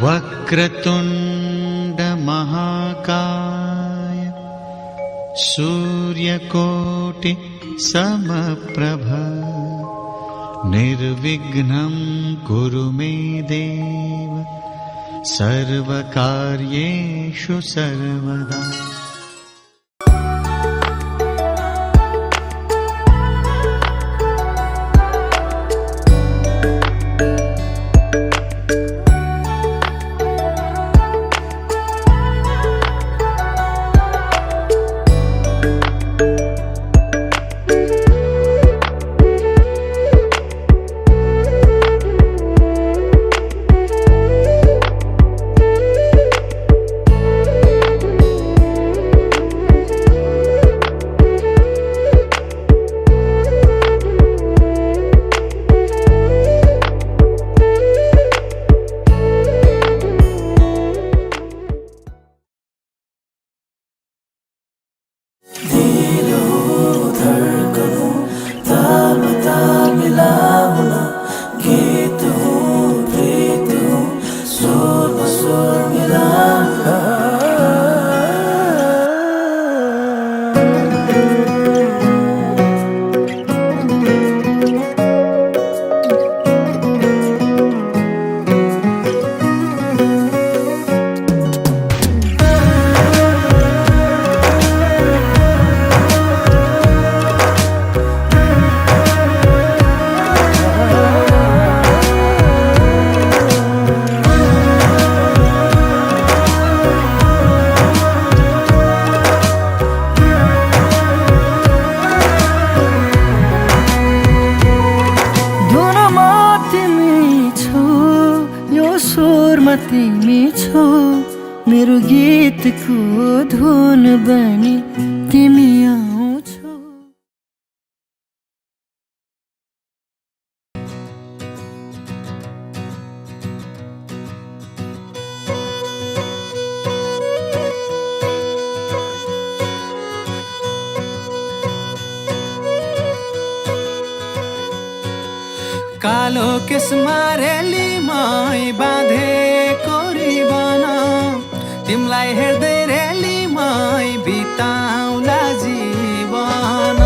वक्रतुण्ड महाकाय सूर्यकोटि समप्रभ निर्विघ्नं कुरु मे देव सर्वकार्येषु सर्वदा। तिमी छौ मेरो गीतको धुन बनी तिमी आउँछौ। कालो केसमा रेलीमै बाँधेको रिबन तिमलाई हेर्दै रेलीमै बिताउला जीवन।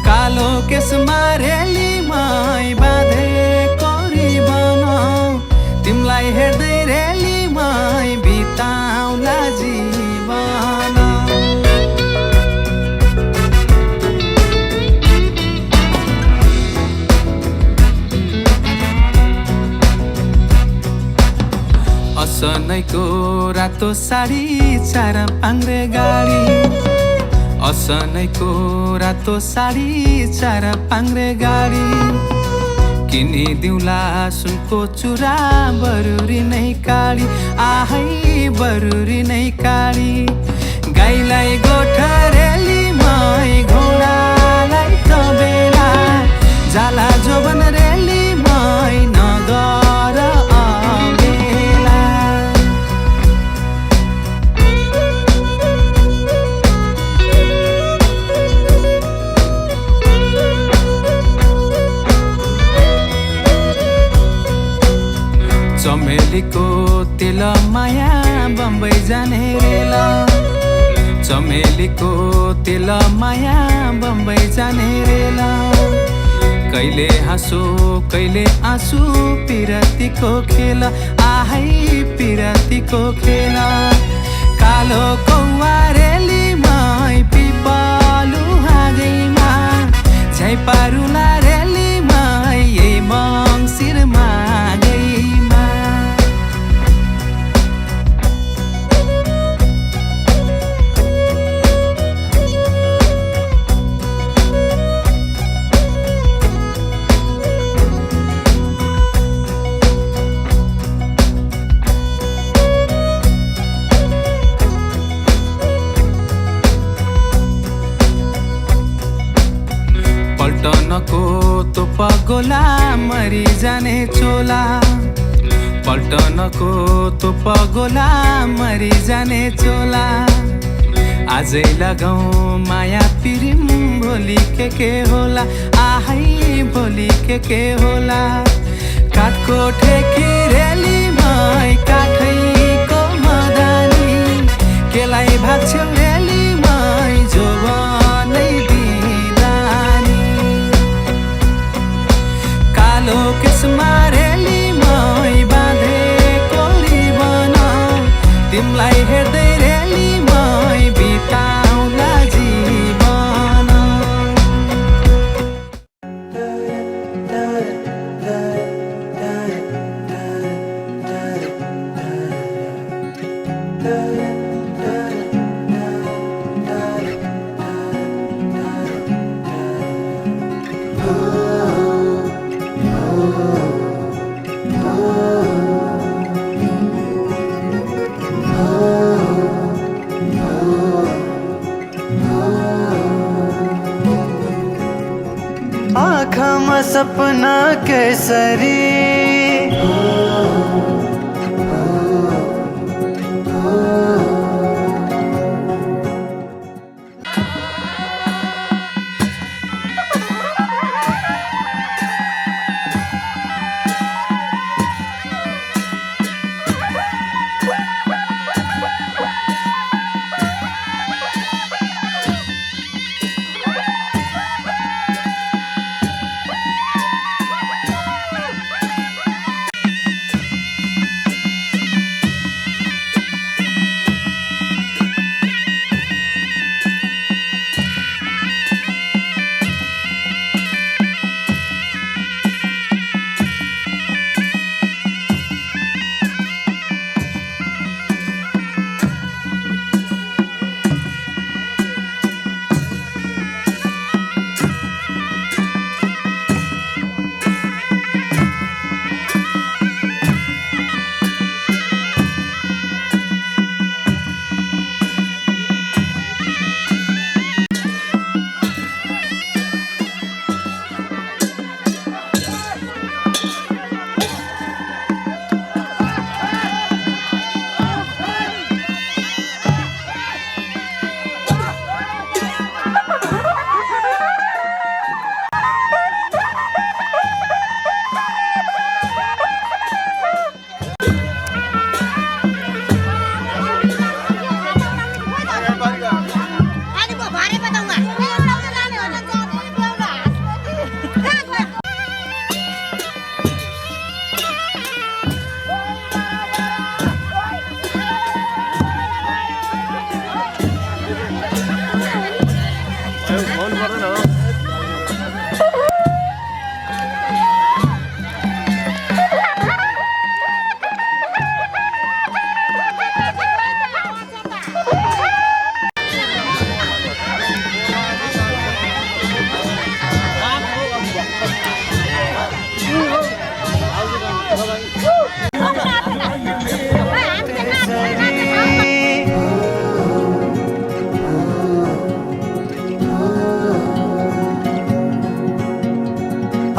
कालो केसमा रेलीमै बाँधेको रिबन तिमलाई हेर्दै रेलीमै बिताउला जीवन। असनैको रातो साडी चार पाङ्रे गाडी, असनैको रातो साडी चार पाङ्रे गाडी किनिदिउँला सुनको चुरा बरुरी नै काडी। आहै बरुरी नै काडी गाईलाई गोठरेलीमै घोडालाई तबेला जाला जोबन रेलीमै नगर चमेलीको तेल माया बम्बई जाने रेला, चमेलीको तेल माया बम्बई जाने रेला। कहिले हाँसो कहिले आँसु पिरतीको खेल, आहै पिरतीको खेल। कालो कौवा रेलीमै पिपलु हाँगैमा झैपारुला रेलीमै यही मङ्सिरमा पल्टनको तो पगोला मरी जाने चोला, पल्टनको तो पगोला मरी जाने चोला। आजै लगाऊ माया पिरिम भोलि के होला, आहै भोलि के होला। काठको ठेकी रेलीमै काठैको मदानी केलाई भाग्छौ रेलीमै जोवनै दिदानी कालो केसमा रेलीमै बाँधेको रिबन तिमलाई हेर्दै रेलीमै बिताउला जीवन आँखामा सपना केसरी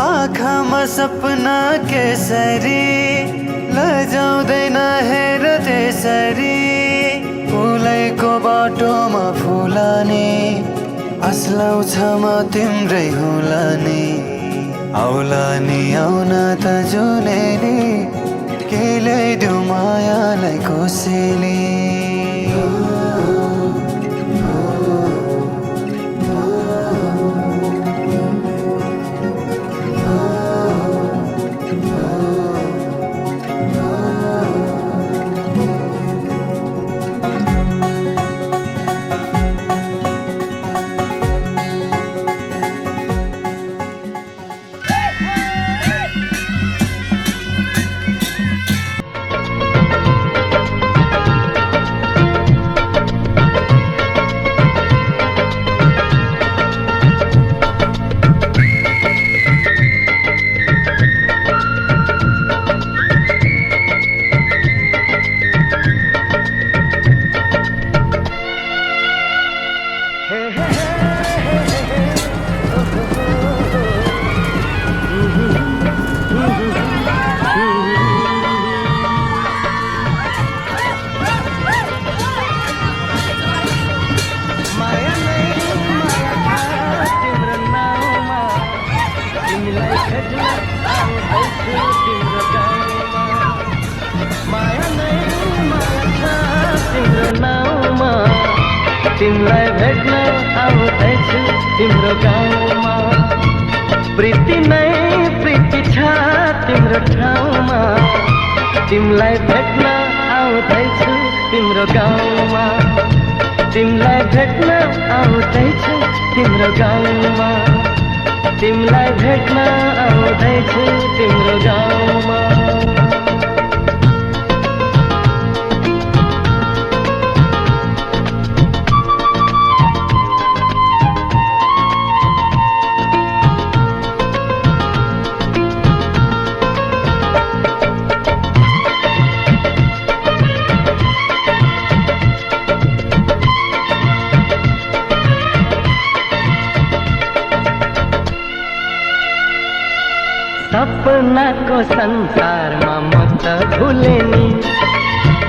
आँखामा सपना केसरी लजाउँदैन हेर त्यसरी फुलैको बाटोमा फुलाने आslaउँछ म तिम्रै होला नि आउला नि आउन त जुनेली के ल्याइदेऊ मायालाई कोसेली तिमलाई भेट्न आउँदैछु तिम्रो गाउँमा प्रीति नै प्रीति छ तिम्रो ठाउँमा तिमलाई भेट्न आउँदैछु तिम्रो गाउँमा तिमलाई भेट्न आउँदैछु तिम्रो गाउँमा तिमलाई भेट्न आउँदैछु तिम्रो गाउँमा सपनाको संसारमा म त भुले नि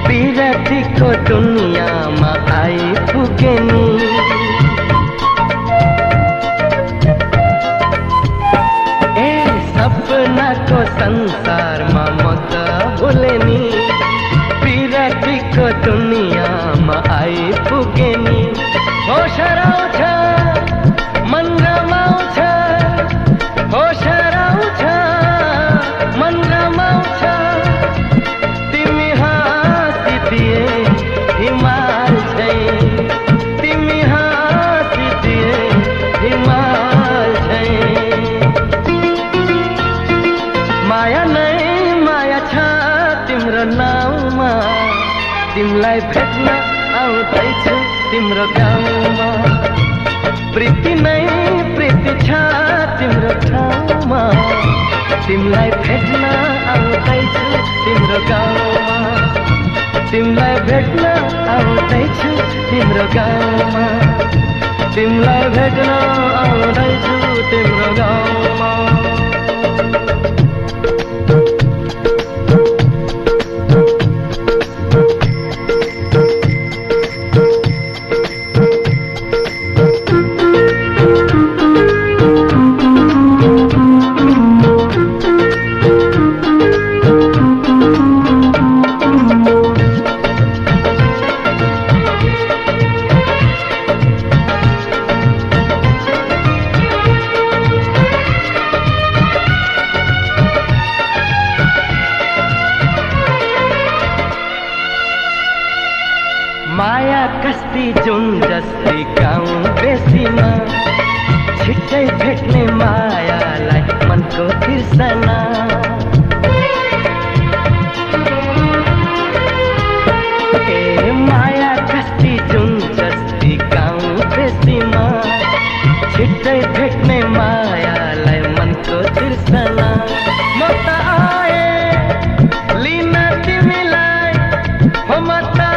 पिरतीको दुनियाँमा आइपुगे नि ए सपनाको संसारमा म त भुले नि पिरतीको दुनियाँमा आइपुगे नि होस हराउँछ मन रमाउँछ होस हराउँछ मन रमाउँछ तिमी हाँसिदिए हिमाल झैं तिमी हाँसिदिए हिमाल झैं माया नै माया छ तिम्रो नाउँमा तिमलाई भेट्न आउँदैछु तिम्रो गाउँमा प्रीति नै प्रीति छ तिम्रो ठाउँमा तिमलाई भेट्न आउँदैछु तिम्रो गाउँमा तिमलाई भेट्न आउँदैछु तिम्रो गाउँमा तिमलाई भेट्न आउँदैछु तिम्रो गाउँमा माया कस्ती जुन जस्ती गाउँ बेसीमा छिट्टै भेट्ने मायालाई मनको तिर्सना ए माया कस्ती जुन जस्ती गाउँ बेसीमा छिट्टै भेट्ने मायालाई मनको तिर्सना म त आए लिन तिमीलाई हो म त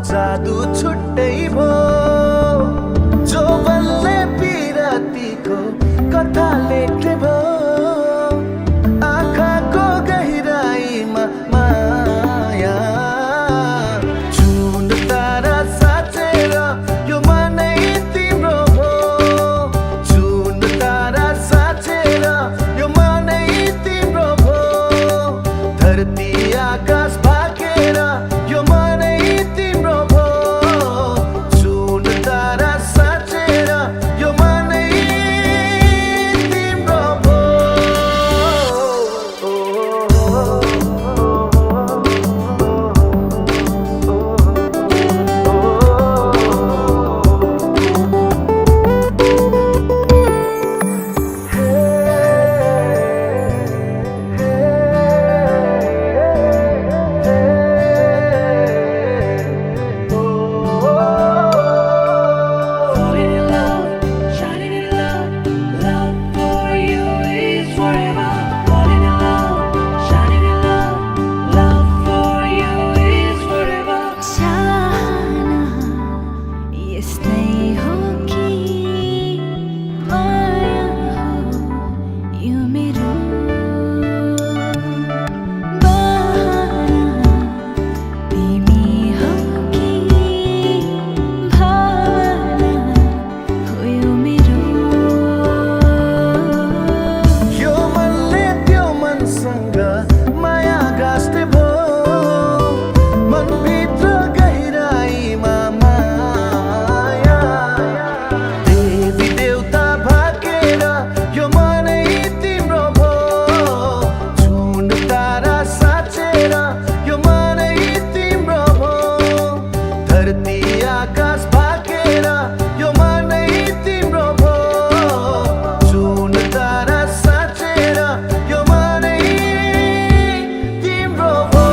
जादु छुट्टै भो जो बल्ले पिरातीको कथा लेख्ने भो आँखाको गहिराईमा माया जुन तारा साँचेर यो मनै तिम्रो भो जुन तारा साँचेर यो मनै तिम्रो भो धरती आकाश भागेर यो मनै तिम्रो भो जुन तारा साँचेर यो मनै तिम्रो भो Falling in love, shining in love, love for you is forever. Falling in love, shining in love, love for you is forever. चाहना यस्तै हो कि माया हो यो मेरो बहाना तिमी हौ कि भावना हो यो मेरो यो मनले त्यो मनसँग माया गाँस्ने भो मनभित्र गहिराईमा माया देवी देवता भागेर यो मनै तिम्रो भो जुन तारा साँचेर यो मनै तिम्रो भो धरती आकाश भागेर यो मनै तिम्रो भो जुन तारा साँचेर यो मनै तिम्रो भो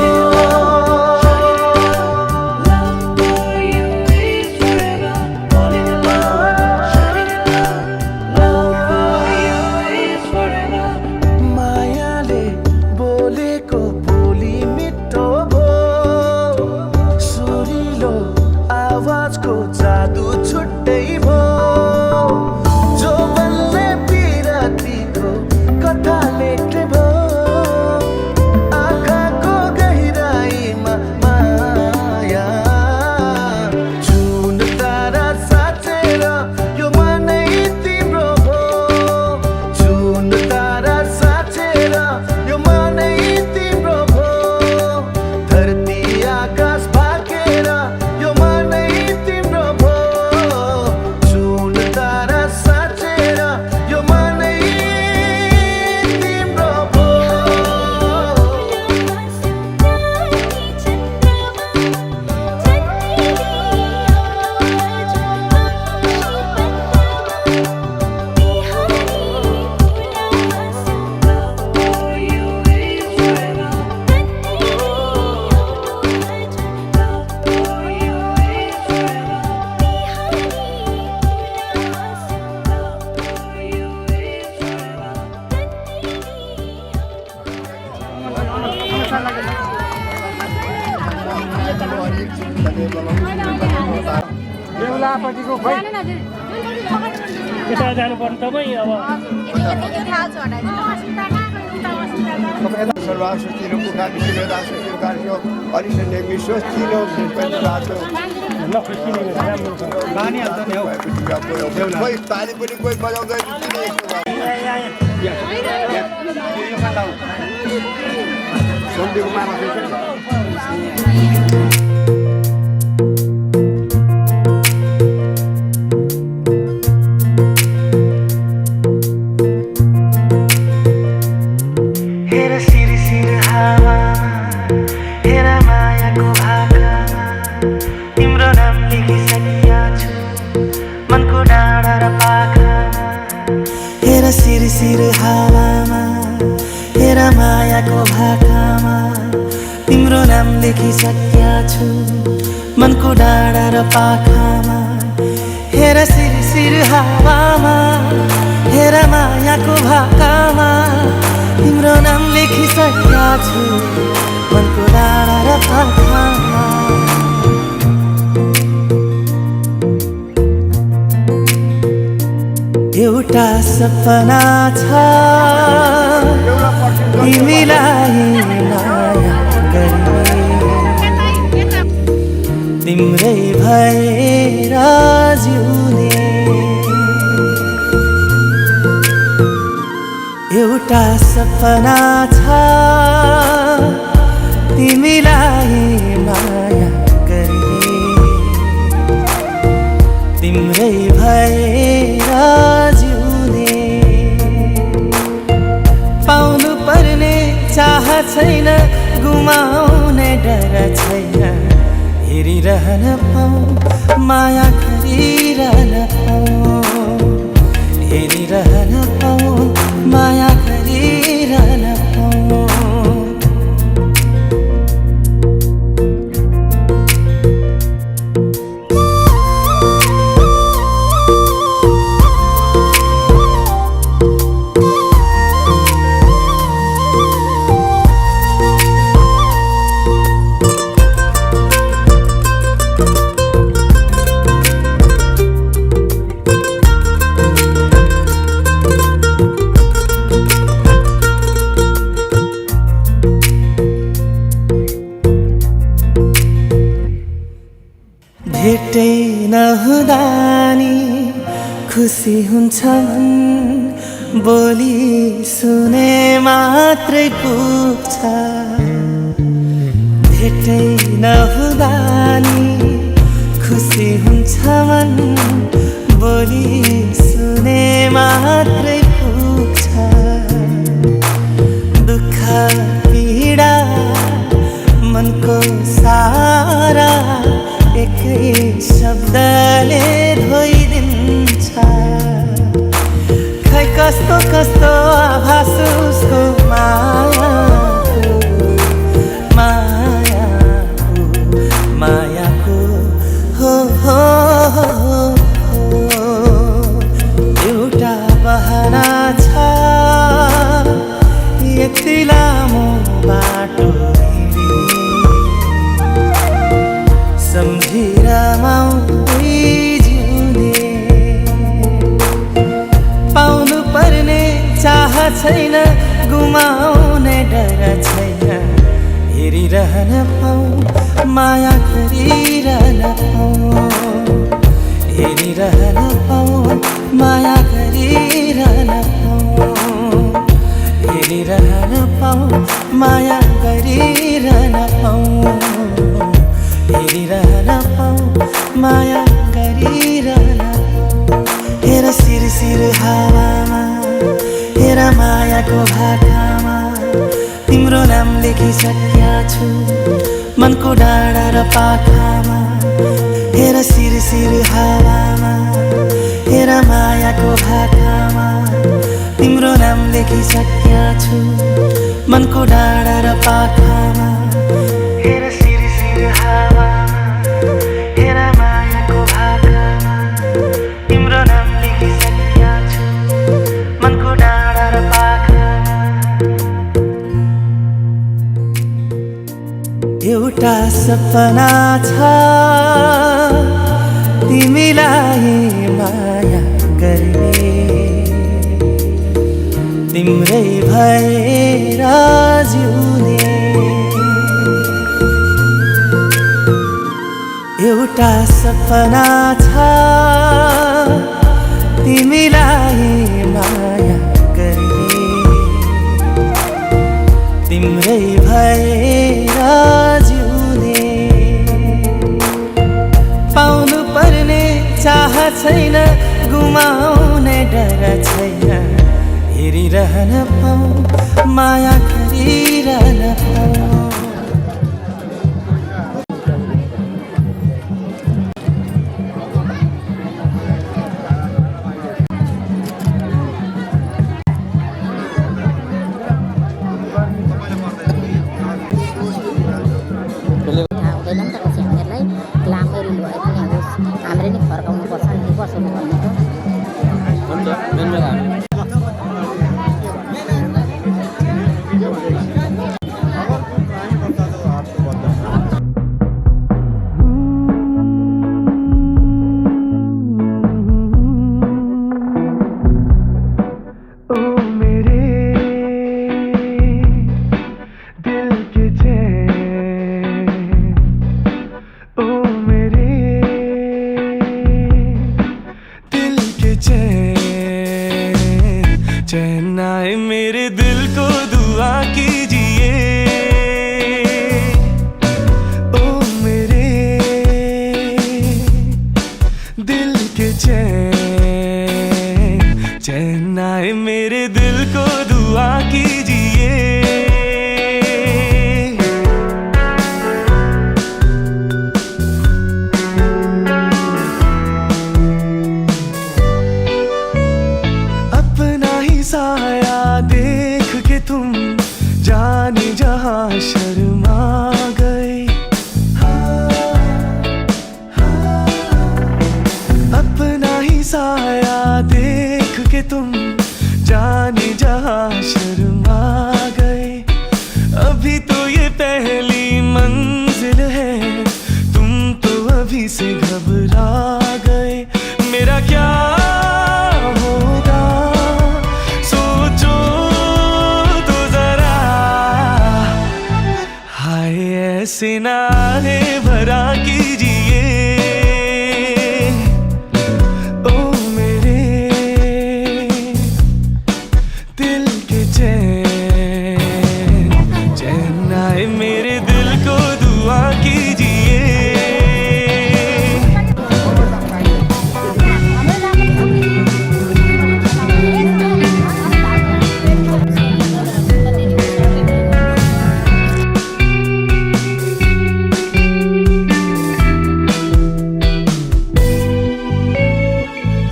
Love for you is forever. Falling in love, shining in love, love for you is forever. मायाले बोलेको बोली मिठो भो सुरिलो आवाजको जादु छुट्टै भो जो बल्ले पिरातीको कथा लेख्ने भो आँखाको गहिराईमा माया जुन तारा साँचेर यो मनै तिम्रो भो जुन तारा साँचेर यो मनै तिम्रो भो धरती आकाश भागेर यो मनै तिम्रो भो जुन तारा साँचेर यो मनै तिम्रो भो For you is forever. Love for you is forever. Love for you is forever. यता जानुपर्ने तपाईँ अब सर्वांशस्तिनो पुकार्निसि वेदांशस्तिनो कार्यो अरिसन्ने विश्वस्तिनो पञ्चरातो ल किनेको छ, राम्रो छ। नानीहरु नि हौ कोही ताली पनि कोही बजाउँदै किन यस्तो सन्धिको मामा हेर सिर सिर हावामा हेर मायाको भाकामा तिम्रो नाम लेखिसकेका छु मनको डाँडा र पाखामा हेर सिर सिर हावामा हेर मायाको भाकामा तिम्रो नाम लेखिसकेका छु मनको डाँडा र पाखामा हेर सिर सिर हावामा हेर मायाको भाकामा तिम्रो नाम लेखिसकेका छु मनको डाँडा र पाखामा एउटा सपना छ तिमीलाई माया गर्ने तिम्रै भएर जिउने एउटा सपना छ तिमीलाई माया गर्ने तिम्रै भएर जिउने पाउनु पर्ने चाह छैन गुमाउने डर छैन हेरिरहन पाऊ माया गरिरहन पाऊ हेरिरहन पाऊ माया गरिरहन पाऊ भेटै नहुँदा नि खुसी हुन्छ मन बोली सुने मात्रै पुग्छ भेटै नहुँदा नि खुसी हुन्छ मन बोली सुने मात्रै पुग्छ दुःख पीडा मनको सारा एकै शब्दले धोइदिन्छ खै कस्तो कस्तो आभास उसको मायाको मायाको मायाको हो हो एउटा बहाना छ यति लामो बाटो सम्झिरमाउँदै जिउने पाउनु पर्ने चाह छैन गुमाउने डर छैन हेरिरहन पाऊ माया गरिरहन पाऊ हेरिरहन पाऊ माया गरिरहन पाऊ हेरिरहन पाऊ माया गरिरहन पाऊ हेरिरहन पाऊ माया गरिरहन हेर सिर हावामा हेर मायाको भाकामा तिम्रो नाम लेखिसकेका छु मनको डाँडा र पाखामा हेर सिर हावामा हेर मायाको भाकामा तिम्रो नाम लेखिसकेका छु मनको डाँडा र पाखामा हेर सिर हावामा हेर मायाको भाकामा तिम्रो नाम लेखिसकेका छु मनको डाँडा र पाखामा एउटा सपना छ तिमीलाई माया गर्ने तिम्रै भएर जिउने एउटा सपना छ तिमीलाई माया गर्ने तिम्रै भएर जिउने पाउनु पर्ने चाह छैन गुमाउने डर छैन हेरिरहन पाऊ माया गरिरहन पाऊ दुआ कीजिए। ओ मेरे दिल के चैन, चैन आए मेरे दिल को दुआ कीजिए। अपना ही साया देख के तुम जाने जहां शर्मा गए। अपना ही साया देख के तुम जाने जहां शर्मा गए। अभी तो ये पहली मंजिल है, तुम तो अभी से घबरा गए। मेरा क्या होगा सोचो तो जरा, हाय ऐसे नारे भरा कीजिए। ओ मेरे दिल के चैन, चैन आए मेरे दिल को दुआ कीजिए।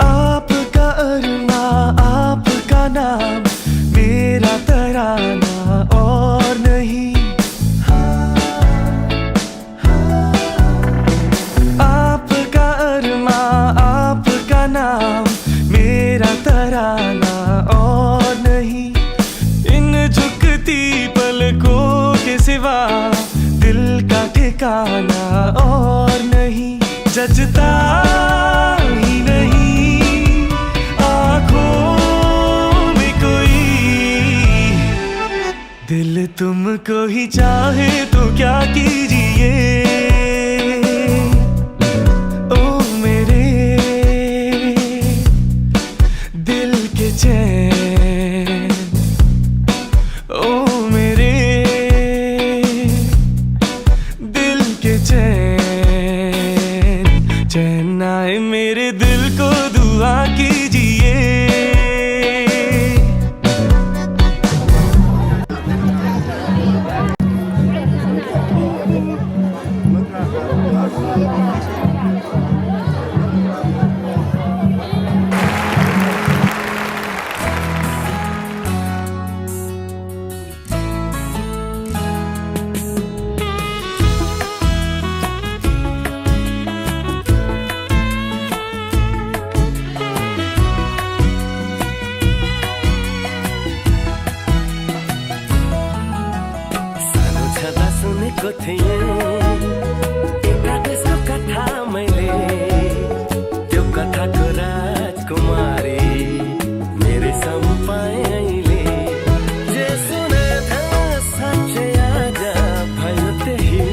आपका अरमा आपका नाम, मेरा तराना और नहीं। आपका अरमा आपका नाम, मेरा तराना और नहीं। इन झुकती पलकों के सिवा दिल का ठिकाना और नहीं। जजता ही नहीं आँखों में कोई, दिल तुमको ही चाहे तो क्या कीजिए। ओ मेरे दिल के चैन, ओ मेरे दिल के चैन, चैन आए मेरे दिल को दुआ कीजिए। सानो छँदा सुनेको थिएँ एउटा देशको कथा मैले, त्यो कथाको राजकुमारी मेरै सामु पाएँ अहिले। जे सुने थियो साँच्चै आज भयो त्यही,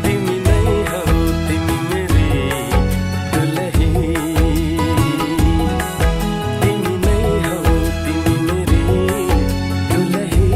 तिमी नै हौ तिमी मेरी दुलही, तिमी नै हौ तिमी मेरी दुलही।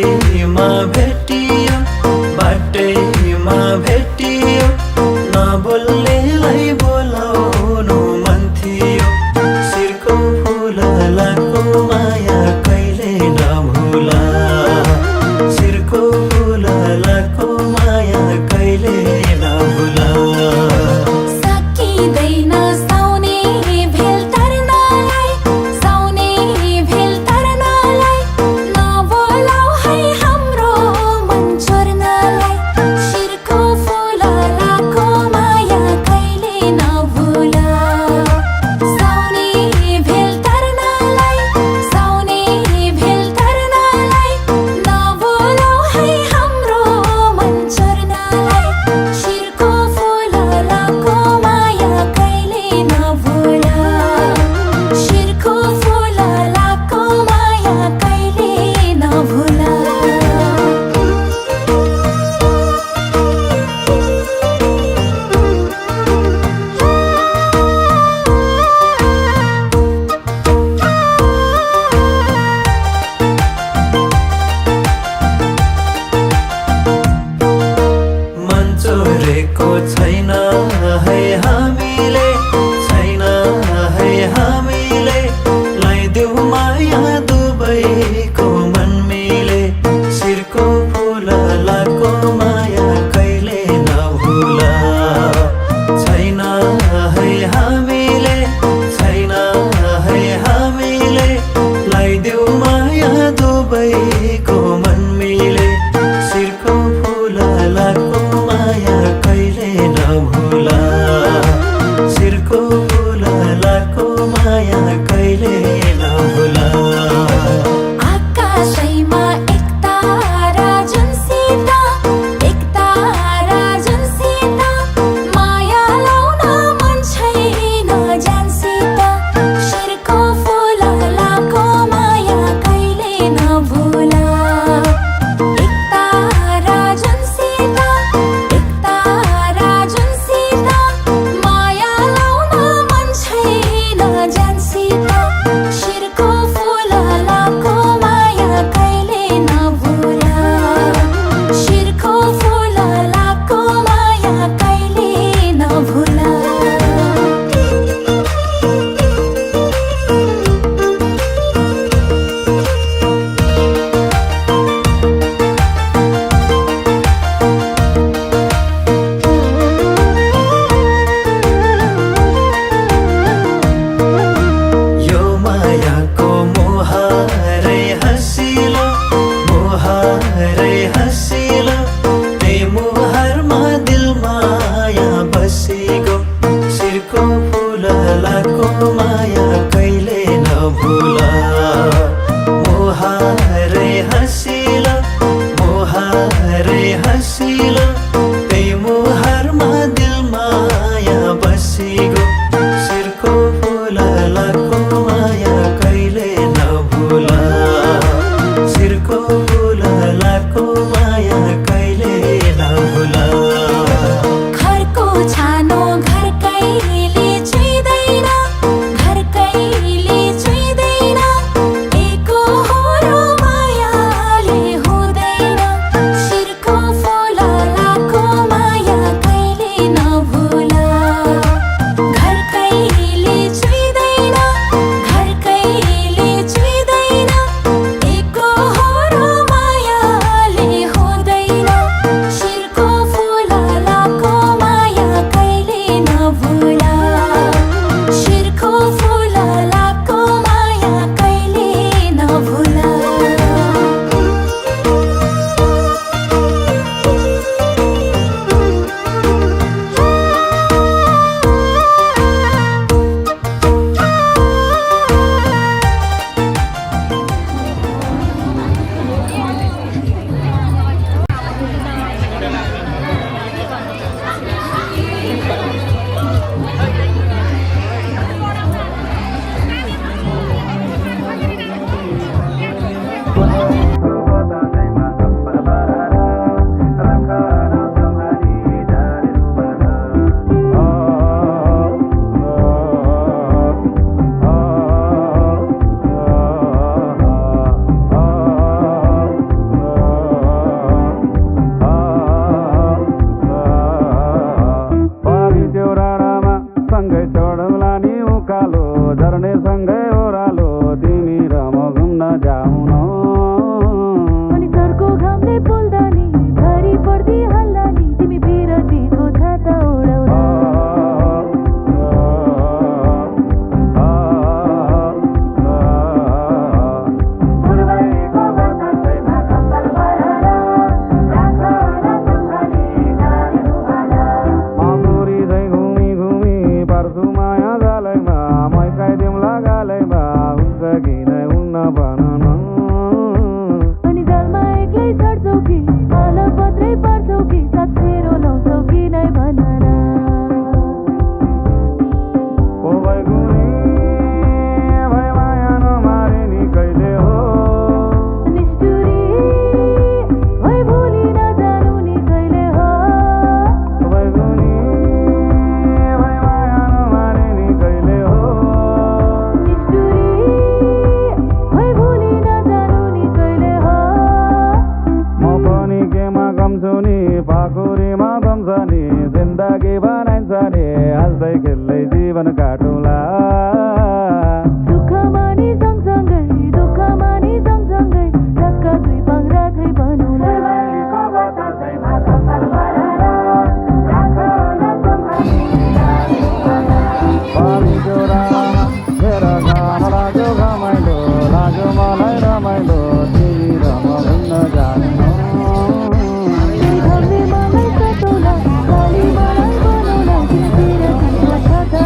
बाटैमा भेटियो बाटैमा भेटियो नबोल्नेलाई बोलाउनु मन थियो शिरको फुललाको माया कहिले नभुला शिरको फुललाको माया कहिले नभुला सकिँदैन साउने भेल तर्नलाई साउने भेल तर्नलाई नबोलाऊ है हाम्रो मन छोड्नलाई शिरको फुललाको माया जान्छु नि पाखुरीमा दम्छ नि जिन्दगी बनाइन्छ नि हाँस्दै खेल्दै जीवन काटुला सुखमा नि सँगसँगै दुःखमा नि सँगसँगै रातका दुई पाङ्ग्रा चाहिँ बनौला पानी जोरामा मेरो गाम लाग्यो घमाइलो लाग्यो मलाई रमाइलो तिमी र म घुम्न जानु घरले मलाई सताउला गाली मलाई बनाउला तिमीतिर तिम्रो छाता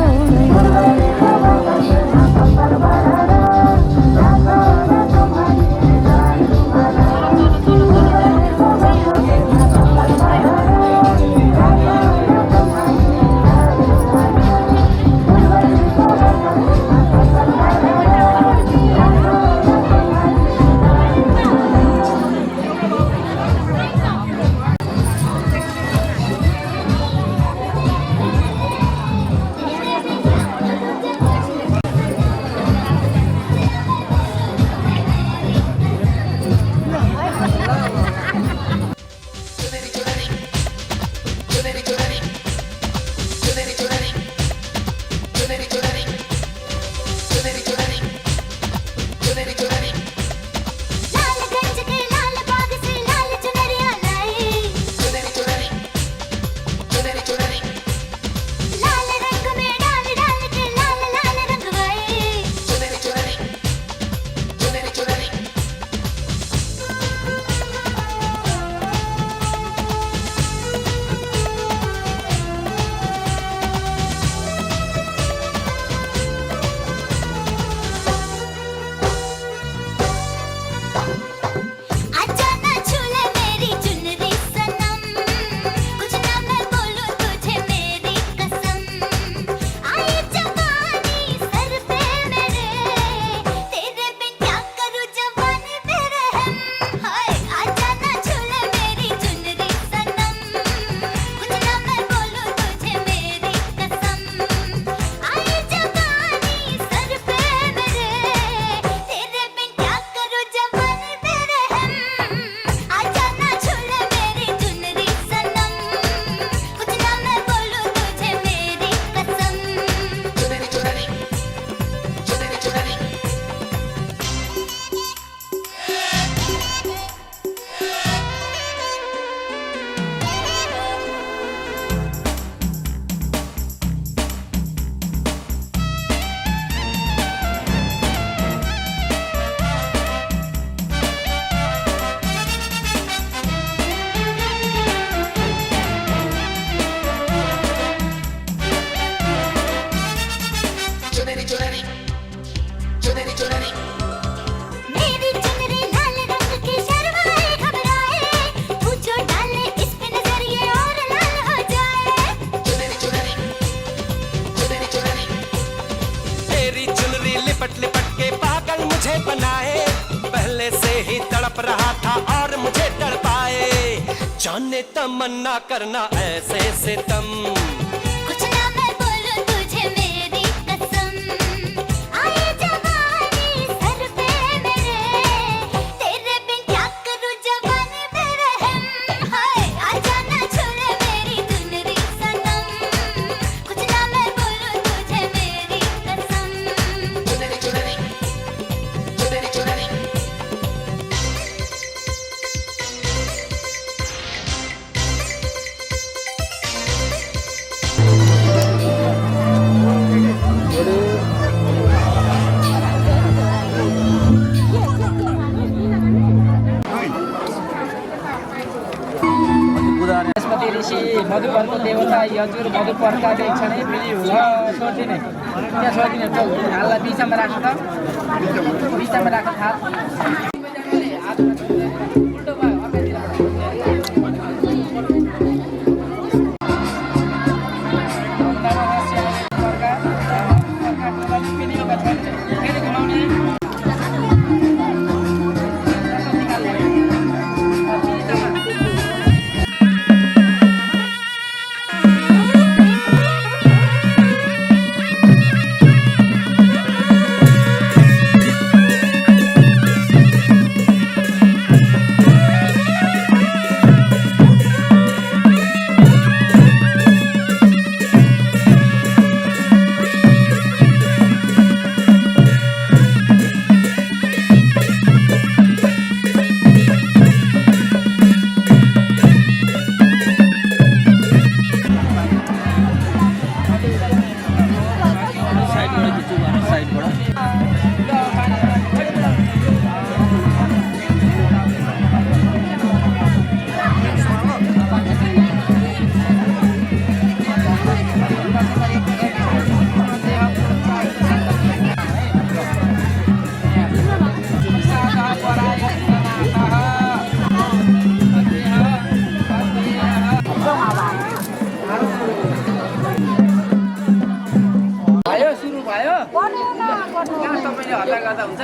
जाने तमन्ना करना ऐसे सितम कुछ ना मैं बोलूं तुझे मेरी कसम आए जवानी सर पे मेरे तेरे बिन क्या करूं जवानी मेरे हम हाय आजा ना छोड़े मेरी चुनरी सनम कुछ ना मैं बोलूं तुझे मेरी कसम चुनरी चुनरी चुनरी चुनरी बृहस्पति ऋषि मधुपर्क देवता यजुर मधुपर्का क्षणै मिली हुन छोडिदिने त्यहाँ छोडिदिने चौ हाललाई बिचमा राख्नु त बिचमा राख्नु थाल उल्टो भयो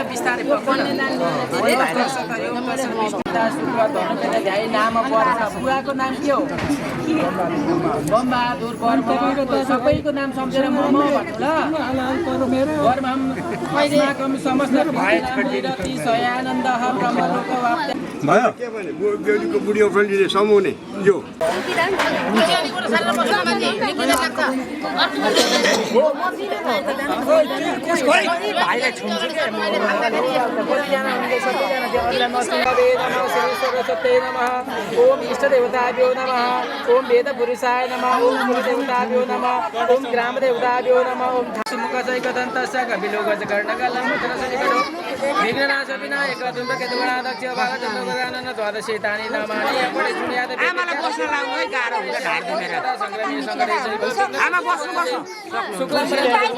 बिस्तारै पक्ने नाम नाम पर्छ बुवाको नाम के हो बमबहादुर वर्म सबैको नाम सम्झेर म भन्नु ल वर्महम अस्माकं समस्त भयति सयानन्द ब्रह्मलोकवाप्ते भयो के भने बेलुको बुढी फ्रेन्डले समाउने यो भाइलाई छुन्छु के ओम इष्ट देवताभ्यो नमः ओम वेद पुरुषाय नमः ओम गुरु देवताभ्यो नमः ओम ग्राम देवताभ्यो नमः ओम मुखजैकदन्तस्य कपिलोगज कर्णकलमुद्रसनिकटो विघ्ननाश विनायक धूम्रकेतुगणाध्यक्ष भागचन्द्रगजानन द्वादशेतानि नामानि अपडे दुनियाद आमालाई बस्न लाउनु है गाह्रो हुन्छ ढाड दुखेर संग्रामी संग्रह आमा बस्नु शुक्लम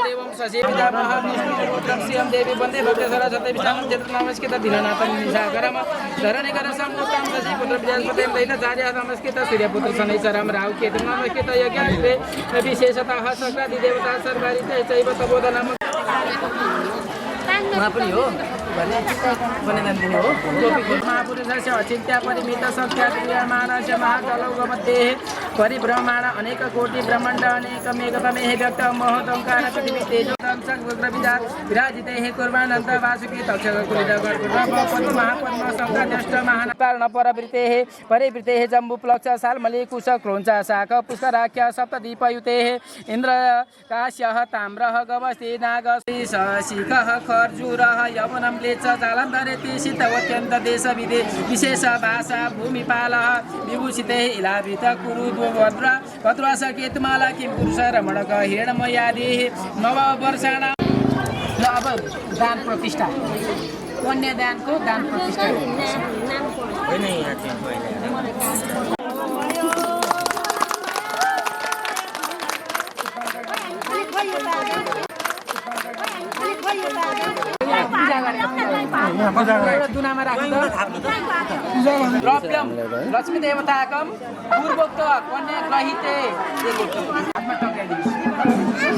देवम सजीविता महाविष्णुपुत्रं श्रियं देवी वन्दे भक्त सरस्वती विष्णुं जतनामस्कृत दीननाथं निशाकरम धरणिकर सम्मुखं सजीपुत्र विजयस्पतिं दैत्यचार्य नमस्कृत सूर्यपुत्र शनैश्वरं राहु केतुं नमस्कृत यज्ञान्ते विशेषतः सक्रादि देवता सर्वारिते चैव तबोधनम् पनि हो वनेनन्दिनी हो महापुरुषस्य अचिन्त्य परिमित सख्या क्रियमाणस्य महाजलौघमध्ये परिभ्रमाण अनेक कोटि ब्रह्माण्ड अनेकमेकतमेः व्यक्त महदङ्कार पृथिवी तेजोदंशक रुद्रविजा विराजितेः कुर्वाणन्त वासुकी तक्षक कुलित गणकुर्म महापद्म शङ्खज्येष्ठ महानपार्ण परवृतेः परिवृतेः जम्बुप्लक्ष साल्मली कुश क्रोञ्च शाख पुष्कराख्य सप्तदीपयुतेः इन्द्र काश्यः ताम्रः गवस्ति नागस्ति शिखः खर्जूरः यवनं लेच जालन्धरेति शीतवत्यन्त देश विशेष भाषा भूमिपालः विभूषितेः इलावृत कुरु भद्रा सकेतुमाला किं पुरुष रमणक हिरणमयादिः नववर्षाणां अब दान प्रतिष्ठा कन्यादानको दान प्रतिष्ठा दुनामा राख्दा द्रव्यम लक्ष्मी देवताकम पूर्वोक्त कन्या ग्रहिते हातमा टक्राइदिनु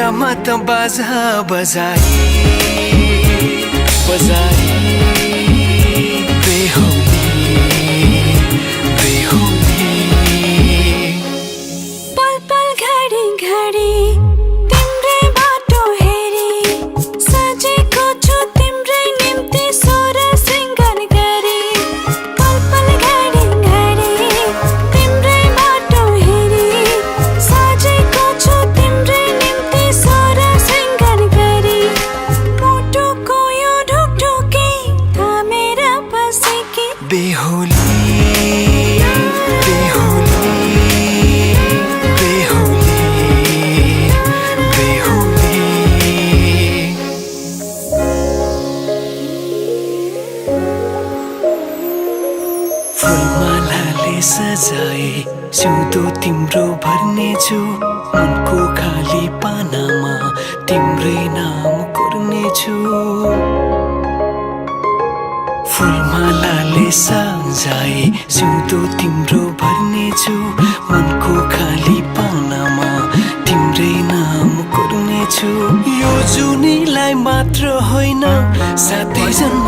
कुरामा त बाजा बजाई बजाई बेहुली बेहुली पल पल घडी घडी तिम्रै बाटो हेरी सजेको छु तिम्रै निम्ति सोर सिंगार गरी पल पल घडी घडी तिम्रै बाटो हेरी सजेको छु तिम्रै निम्ति सोर सिंगार गरी मुटुको यो ढुकढुकी थामेर बसेकी बेहुली बेहुली बेहुली बेहुली फुलमालाले सजाए सिउँदो तिम्रो भर्नेछु मनको खाली पानामा तिम्रै नाम कोर्नेछु फुलमालाले सजाए सिउँदो तिम्रो भर्नेछु मनको खाली पानामा तिम्रै नाम कोर्नेछु यो जुनीलाई मात्र होइन साथै जन्म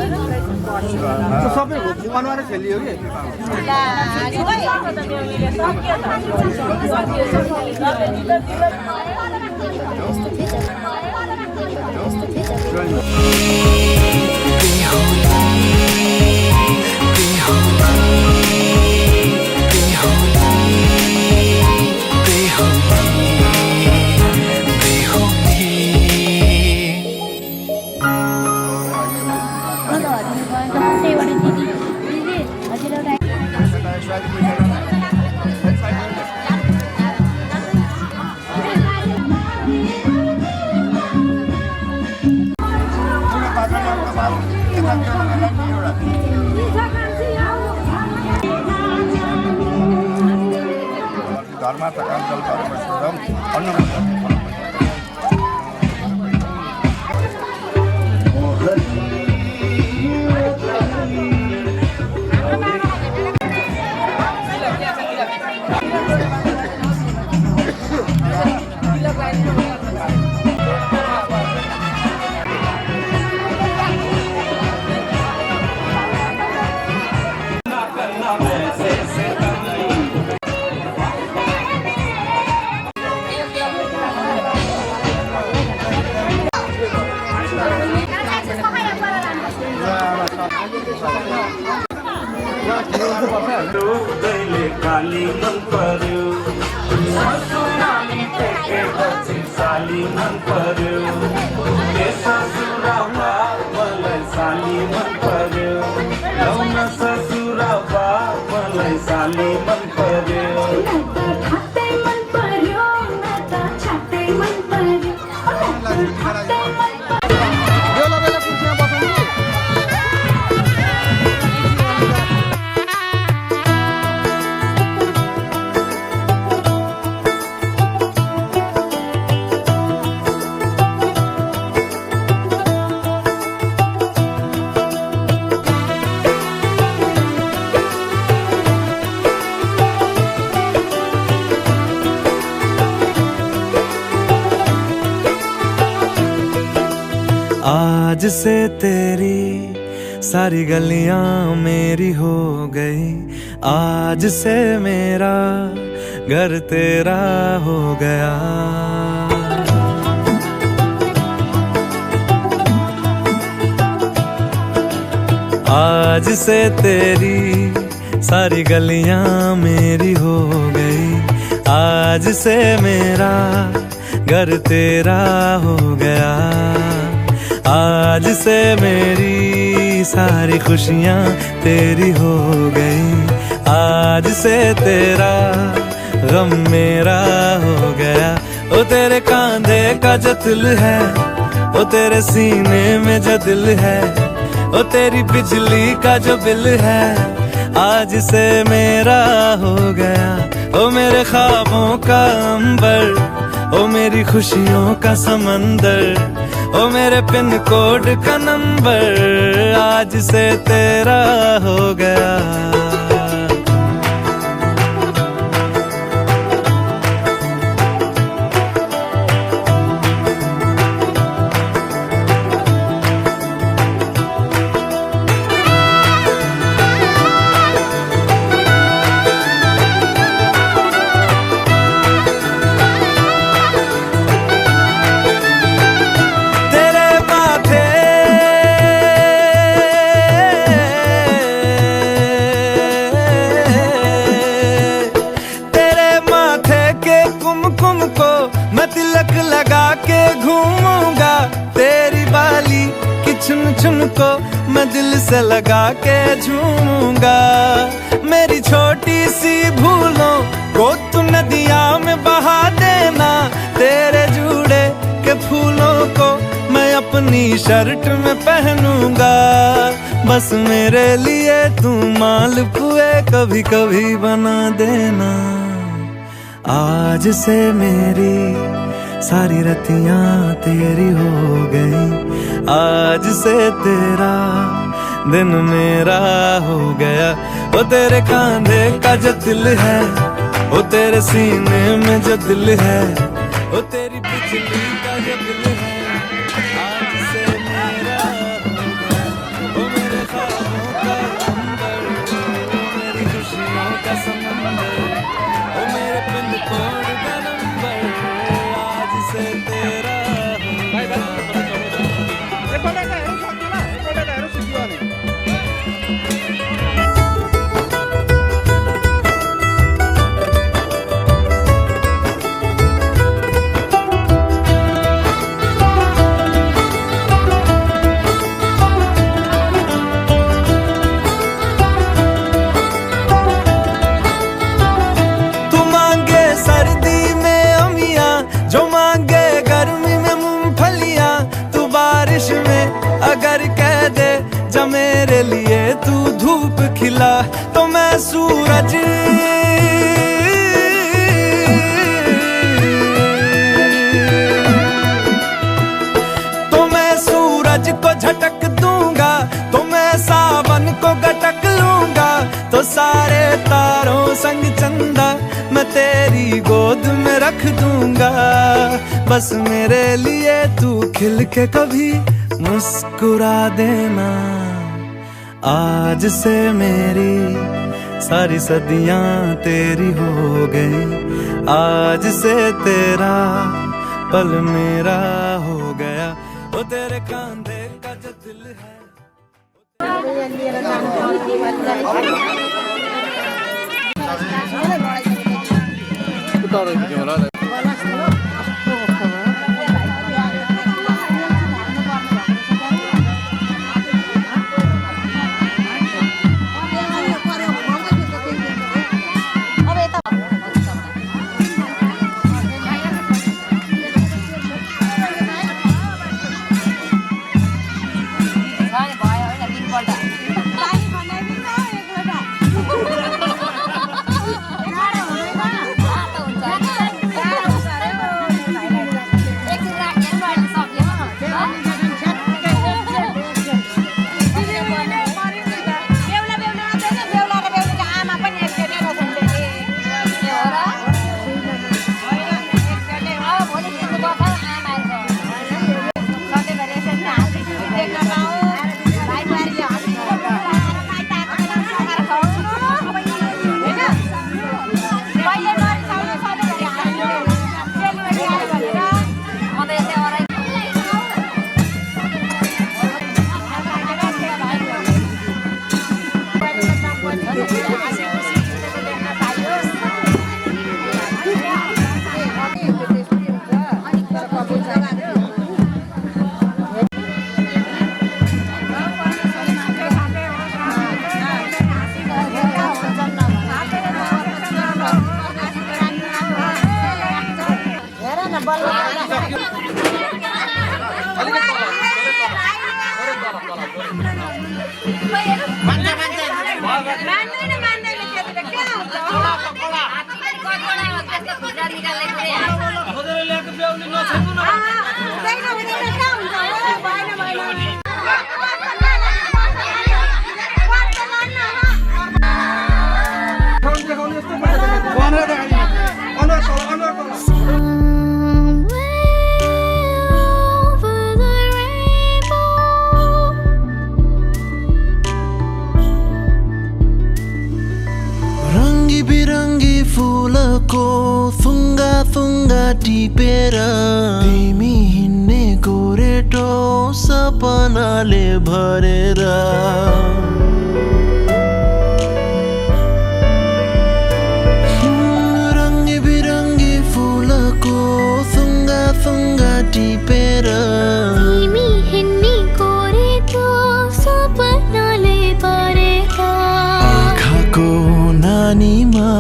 मेरो सबै अनुहार खेलियो कि धर्मार्थ काम काली मन पर्यो ससुराली टेकेपछि साली मन पर्यो ससुराबा मलाई साली मन पर्यो लौन ससुराबा मलाई साली मन पर्यो आज से तेरी सारी गलियां मेरी हो गई आज से मेरा घर तेरा हो गया आज से तेरी सारी गलियां मेरी हो गई आज से मेरा घर तेरा हो गया आज से मेरी सारी खुशियाँ तेरी हो गई आज से तेरा गम मेरा हो गया ओ तेरे कांधे का जो दिल है ओ तेरे सीने में जो दिल है ओ तेरी बिजली का जो बिल है आज से मेरा हो गया ओ मेरे ख्वाबों का अंबर ओ मेरी खुशियों का समंदर, ओ मेरे पिन कोड का नंबर आज से तेरा हो गया। चुन को मैं दिल से लगा के झूमूंगा। मेरी छोटी सी भूलों को तू नदिया में बहा देना। तेरे जुड़े के फूलों को मैं अपनी शर्ट में पहनूंगा। बस मेरे लिए तू मालपुए कभी कभी बना देना। आज से मेरी सारी रतियां तेरी हो गई। आज से तेरा दिन मेरा हो गया। वो तेरे कांधे का जो दिल है, वो तेरे सीने में जो दिल है, वो तेरी बिजली का जो दिल है आज से मेरा हो गया। वो मेरे ख्वाबों का अंबर, वो मेरी खुशियों का समंदर, वो मेरे पिन कोड का नंबर आज से तेरा हो गया। अगर कह दे जब मेरे लिए तू धूप खिला तो मैं सूरज को झटक दूंगा। तो मैं सावन को गटक लूंगा। तो सारे तारों संग चंदा मैं तेरी गोद में रख दूंगा। बस मेरे लिए तू खिल के कभी मुस्कुरा देना। आज से मेरी सारी सदियां तेरी हो गई। आज से तेरा पल मेरा हो गया। वो तेरे कांधे का जो दिल है। थुङ्गा टिपेर तिमी हिँड्ने गोरेटो सपनाले भरेर रङ्गी बिरङ्गी फुलको थुङ्गा थुङ्गा टिपेर तिमी हिँड्ने गोरेटो सपनाले भरेका आँखाको नानीमा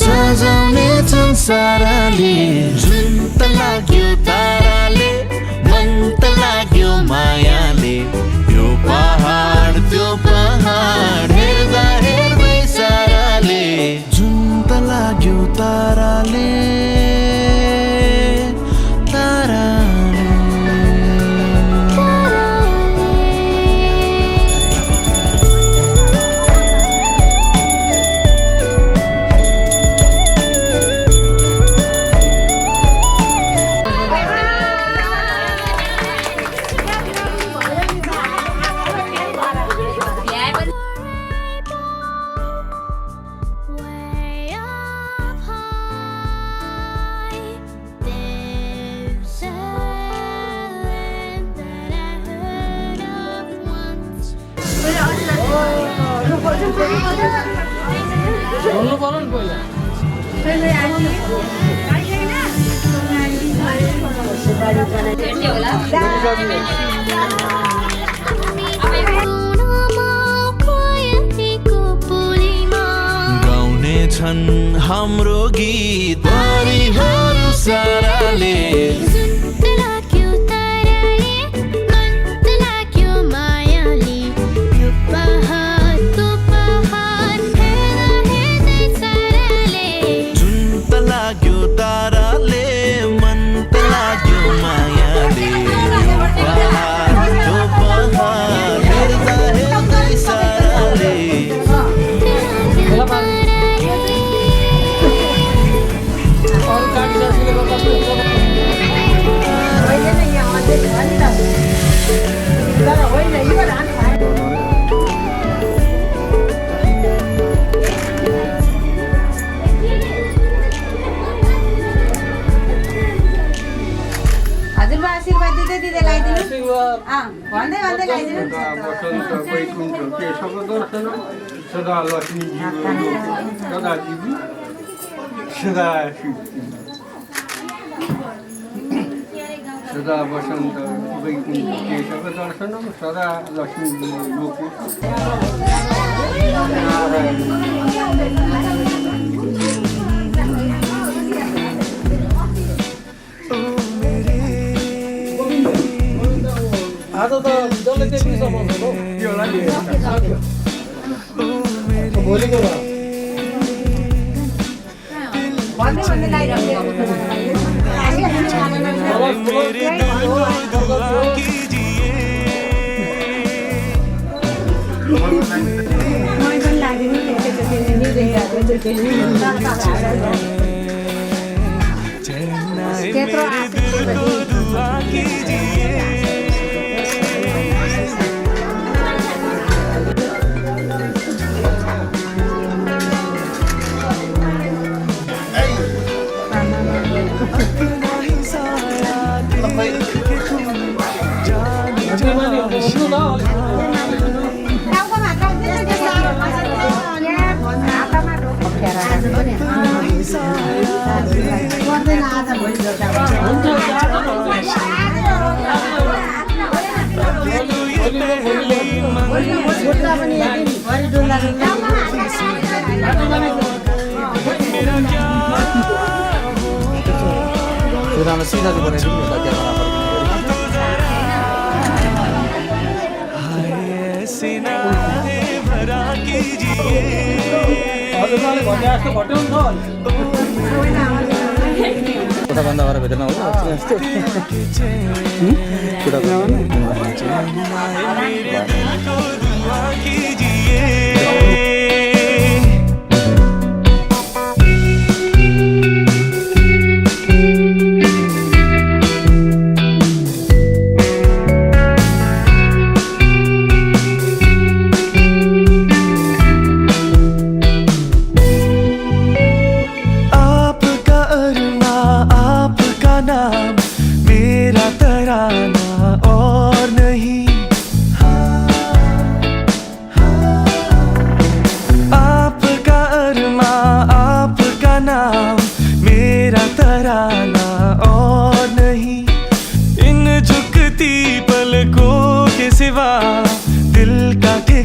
सजाउने संसारले जुन त लाग्यो ताराले मन त लाग्यो मायाले यो पहाड त्यो पहाड हेर्दा हेर्दै साराले जुन त लाग्यो ताराले बोल्नु पर्यो नि पहिला गाउने छन् हाम्रो गीत परिहरू साराले ताराले मन त लाग्यो मायाले यो पहाड त्यो पहाड हेर्दा हेर्दै साराले आशीर्वाद दिँदै दिँदै लगाइदिनु भन्दै भन्दै लगाइदिनु बसन्त वैकुण्ठ केशव दर्शन सदा लक्ष्मी सदा दिवी सदा सदा वसन्त वैकुण्ठ केशव दर्शनम सदा लक्ष्मी लोके आज त जसले त्यति समाउँछ भोलिको सीधा कोठा बन्द गरेर भित्रमा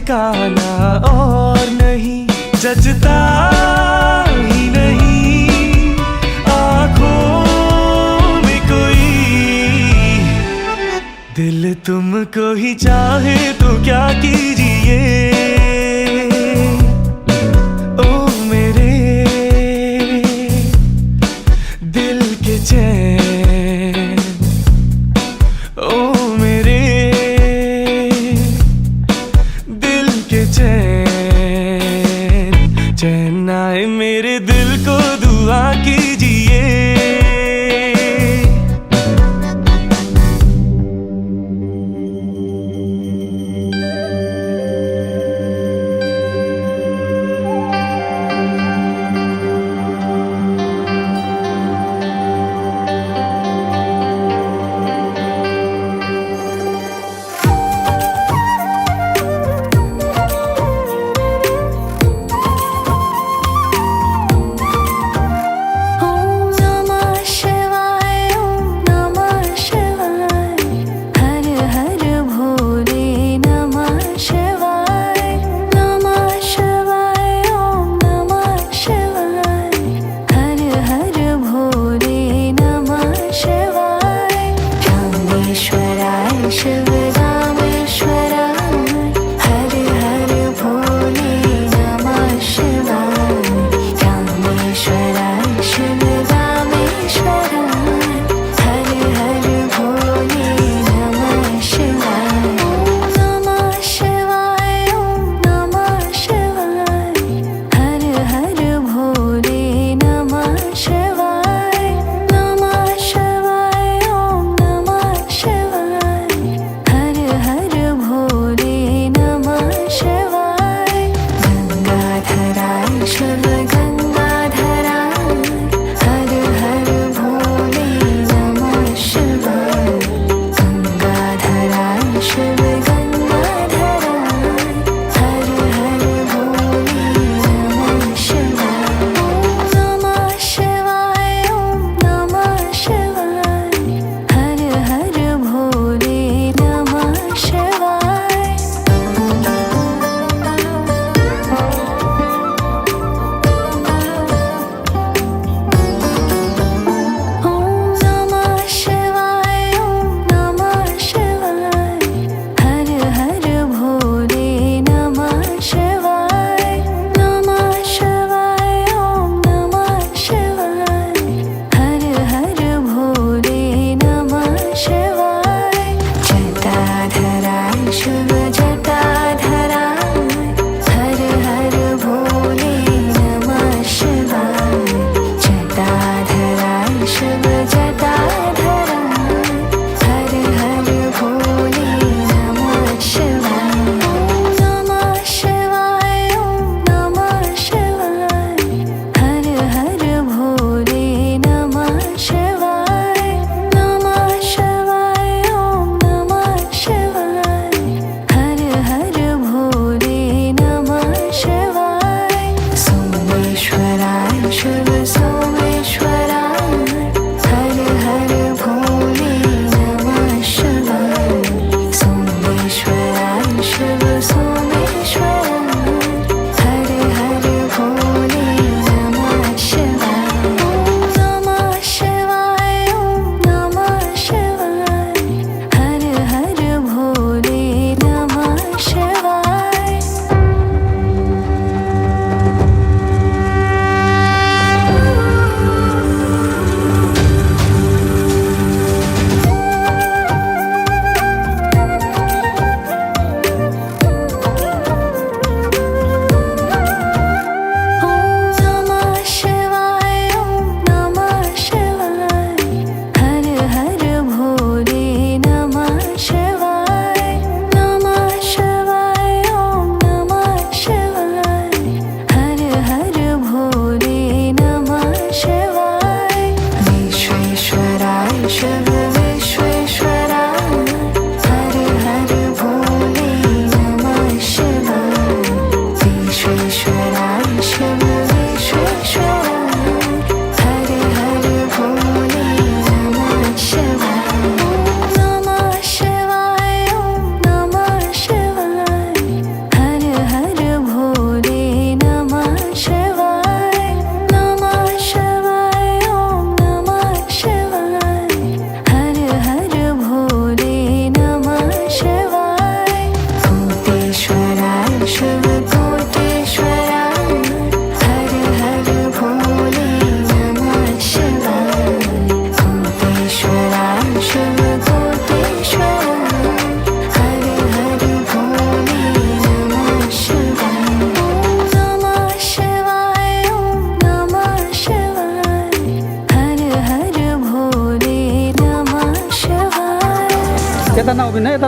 ठिकाना और नहीं, जजता ही नहीं आँखों में कोई। दिल तुमको ही चाहे तो क्या कीजिए, ओ मेरे दिल के चैन, ओ मेरे दिल के चैन, चैन आए मेरे दिल को दुआ कीजिए।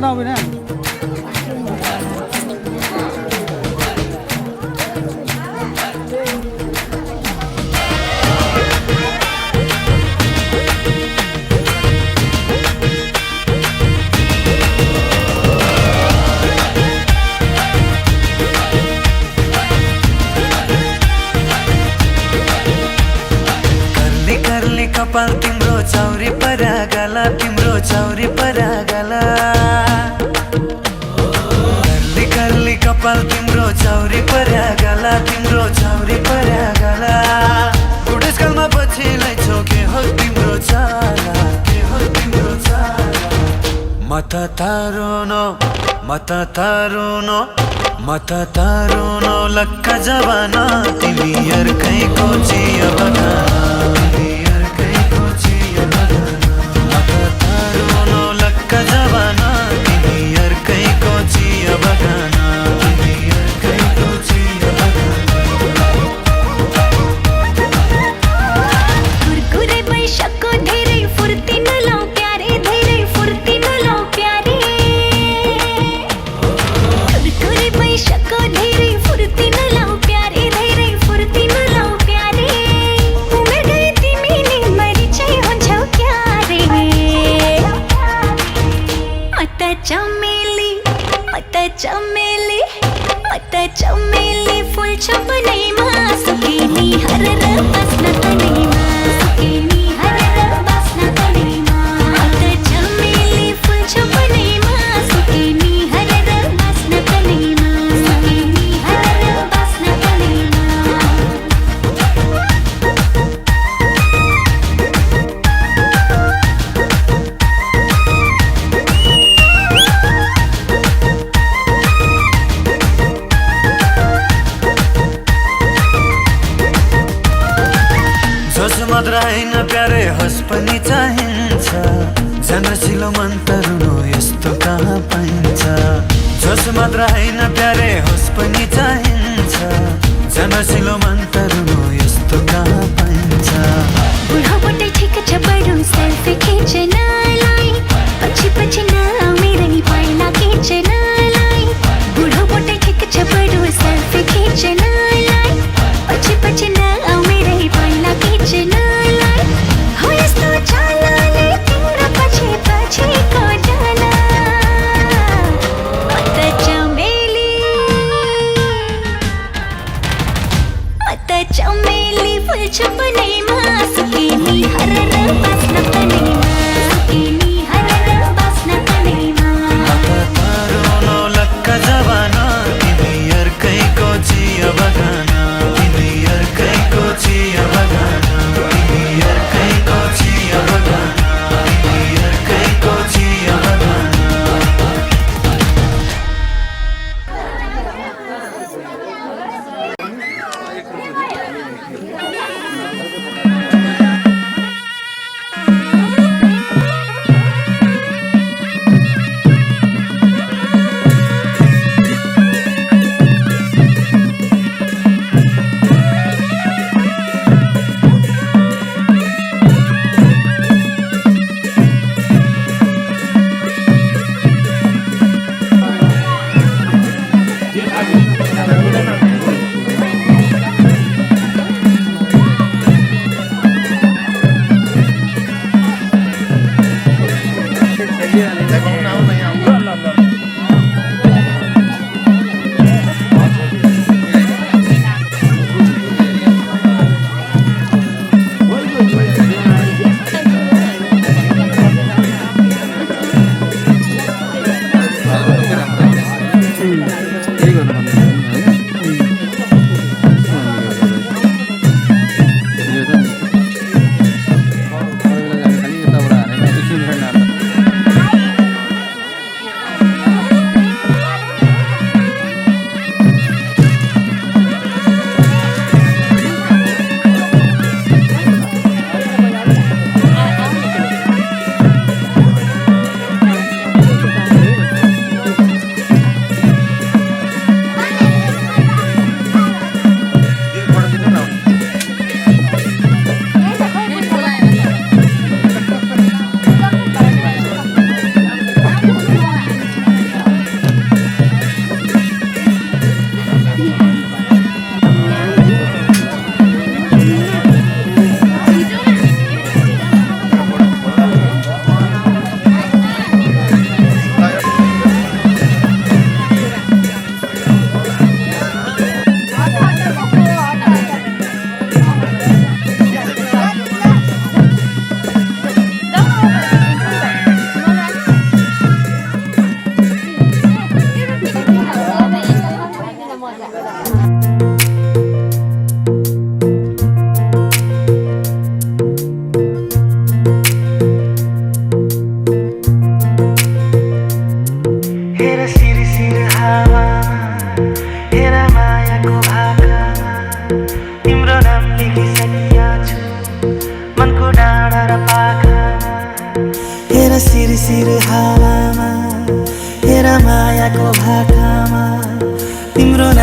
ना अभिनय कपाल तिम्रो चौरी परागला तिम्रो चौरी परागला कर्ली कर्ली कपाल तिम्रो चौरी परागला तिम्रो चौरी परागला बुढेसकालमा पछिलाई छोके हो तिम्रो चाला के हो तिम्रो चाला मता तारुनो लक्का जवाना तिमी अर्कैको चिया बगाना जवाना तिमी अर्कैको चिया बगाना तिमी अर्कैको चिया कुरकुरे बैशाको धेरै फुर्ती नलाउ प्यारे धेरै फुर्ती नलाउ प्यारे कुरकुरे बैशाको धेरै फुर्ती नलाउ प्यारे धेरै फुर्ती नलाउ प्यारे उमेर गए तिमी नि मरि चाहिँ हुन्छौ क्यारे चमेली फुल छपनैमा सुकेनी हरर बस्न तनैमा सुकेनी हरर बस्न तनैमा चमेली फुल छपनैमा सुकेनी हरर बस्न तनैमा सुकेनी हरर बस्न तनैमा मात्र होइन प्यारे हस पनि चाहिन्छ जनसिलो मन तरुनो यस्तो कहाँ पाइन्छ जोस मात्र होइन प्यारे हस पनि चाहिन्छ जनसिलो मन तरुनो यस्तो कहाँ पाइन्छ बुढाबोटै ठिक छ बरु सेल्फी खिच्नलाई पछि पछि नआउ मेरै पाइला खिच्नलाई बुढाबोटै ठिक छ बरु सेल्फी खिच्नलाई पछि पछि नआउ मेरै पाइला खिच्नलाई हो यस्तो चालले तिम्रो पछि पछिको डाला चमेली फुल छपनैमा सुकेनी हरर बस्न तनैमा सुकेनी हरर बस्न तनैमा तारुनो लक्का जवाना तिमी अर्कैको चिया बगाना तिमी अर्कैको चिया बगाना तिमी अर्कैको चिया बगाना तिमी अर्कैको चिया बगाना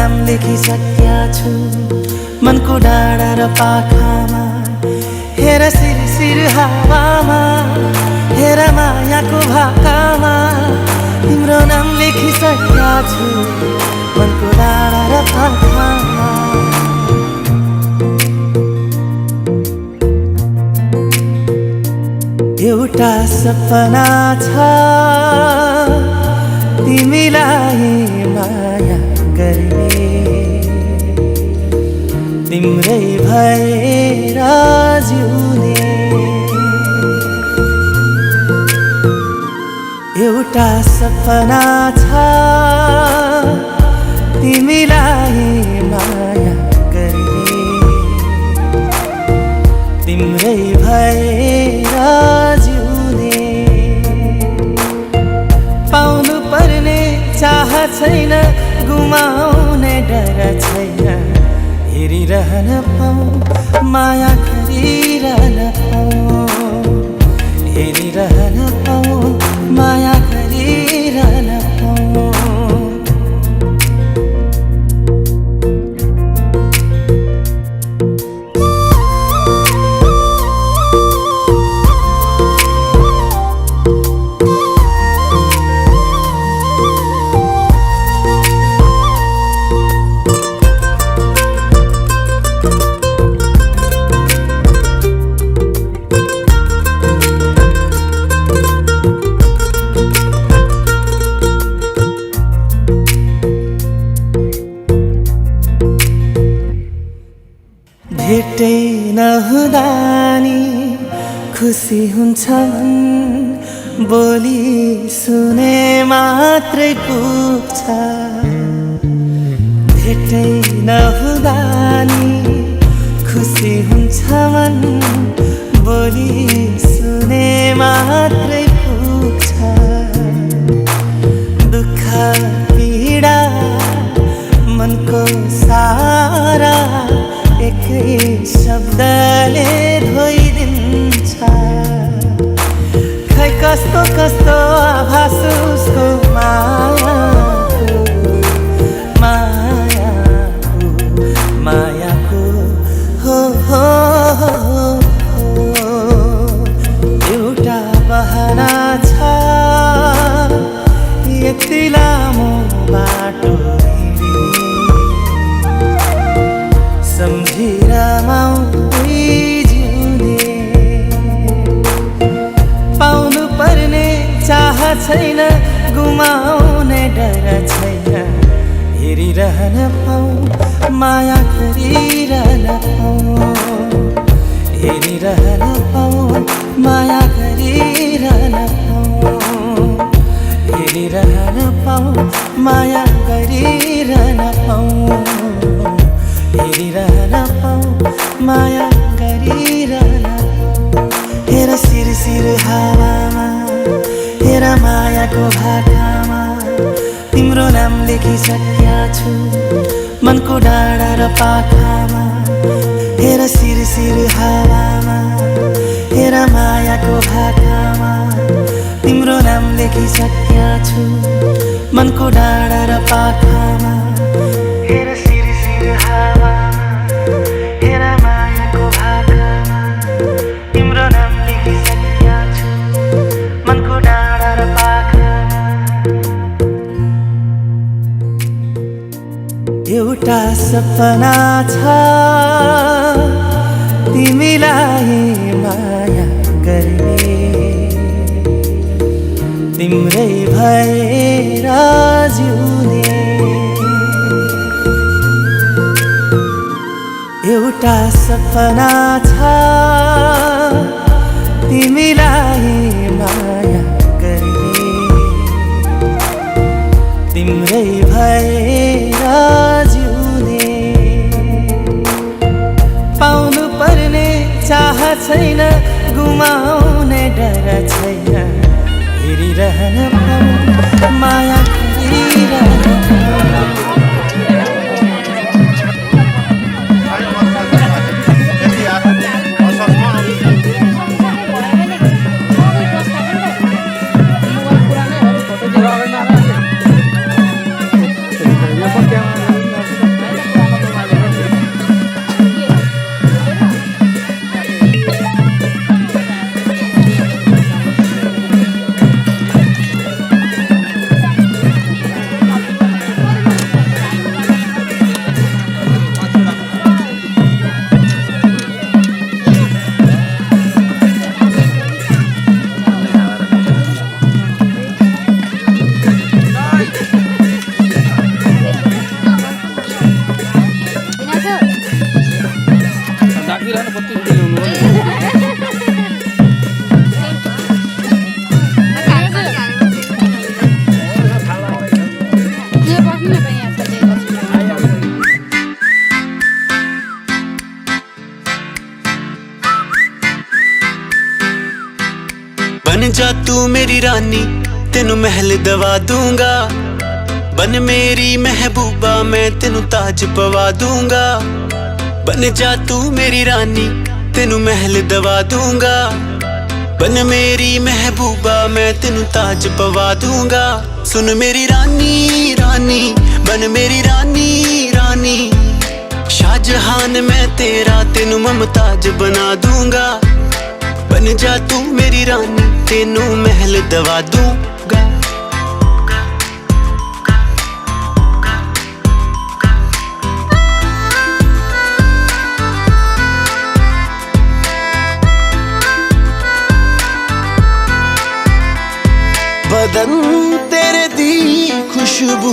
नाम लेखिसकेका छु मनको डाँडा र पाखामा हेर सिर हावामा हेर मायाको भाकामा तिम्रो नाम लेखिसकेका छु मनको डाँडा र पाखामा एउटा सपना छ तिमीलाई माया गर्ने तिम्रै भएर जिउने एउटा सपना छ तिमीलाई माया गर्ने तिम्रै भएर जिउने पाउनु पर्ने चाह छैन गुमाउने डर छैन हेरिरहन पाऊँ माया गरिरहन पाऊँ हेरिरहन पाऊँ माया गरिरहन पाऊँ भेटै नहुँदा नि खुसी हुन्छ मन बोली सुने मात्रै पुग्छ भेटै नहुँदा नि खुसी हुन्छ मन बोली सुने मात्रै पुग्छ दुःख पीडा मनको सारा एकै शब्दले धोइदिन्छ खै कस्तो कस्तो आभास उसको मायाको हो एउटा बहाना छ यति लामो बाटो सम्झेर माउदै जिउने पाउनु पर्ने चाह छैन गुमाउने डर छैन हेरिरहन पाऊँ माया गरिरहन पाऊँ हेरिरहन पाऊँ माया गरिरहन पाऊँ हेरिरहन पाऊँ माया गरिरहन पाऊँ हेरिरहन पाऊँ माया गरिरहन हेर सिर हावामा हेर मायाको भाकामा तिम्रो नाम लेखिसकेका छु मनको डाँडा र पाखामा हेर सिर हावामा हेर मायाको भाकामा तिम्रो नाम लेखिसकेका छु मनको डाँडा र पाखामा हेर सिर हावामा हेर मायाको भाकामा तिम्रो नाम लेखिसकेका छु मनको डाँडा र पाखामा एउटा सपना छ तिमीलाई माया गर्ने तिम्रै भएर जिउने एउटा सपना छ तिमीलाई माया गर्ने तिम्रै भएर जिउने पाउनु पर्ने चाह छैन गुमाउने डर छैन हेरिरहन पाऊँ माया गरिरहन जा तू मेरी रानी तेनू महल दवा दूंगा बन मेरी महबूबा मैं तेनू ताज पवा दूंगा बन जा तू मेरी रानी तेनू महल दवा दूंगा बन मेरी महबूबा मैं तेनू ताज पवा दूंगा सुन मेरी रानी रानी बन मेरी रानी रानी शाहजहान मैं तेरा तेनू मुमताज बना दूंगा बन जा तू मेरी रानी तेनू महल दवा दूंगा बदन तेरे दी खुशबू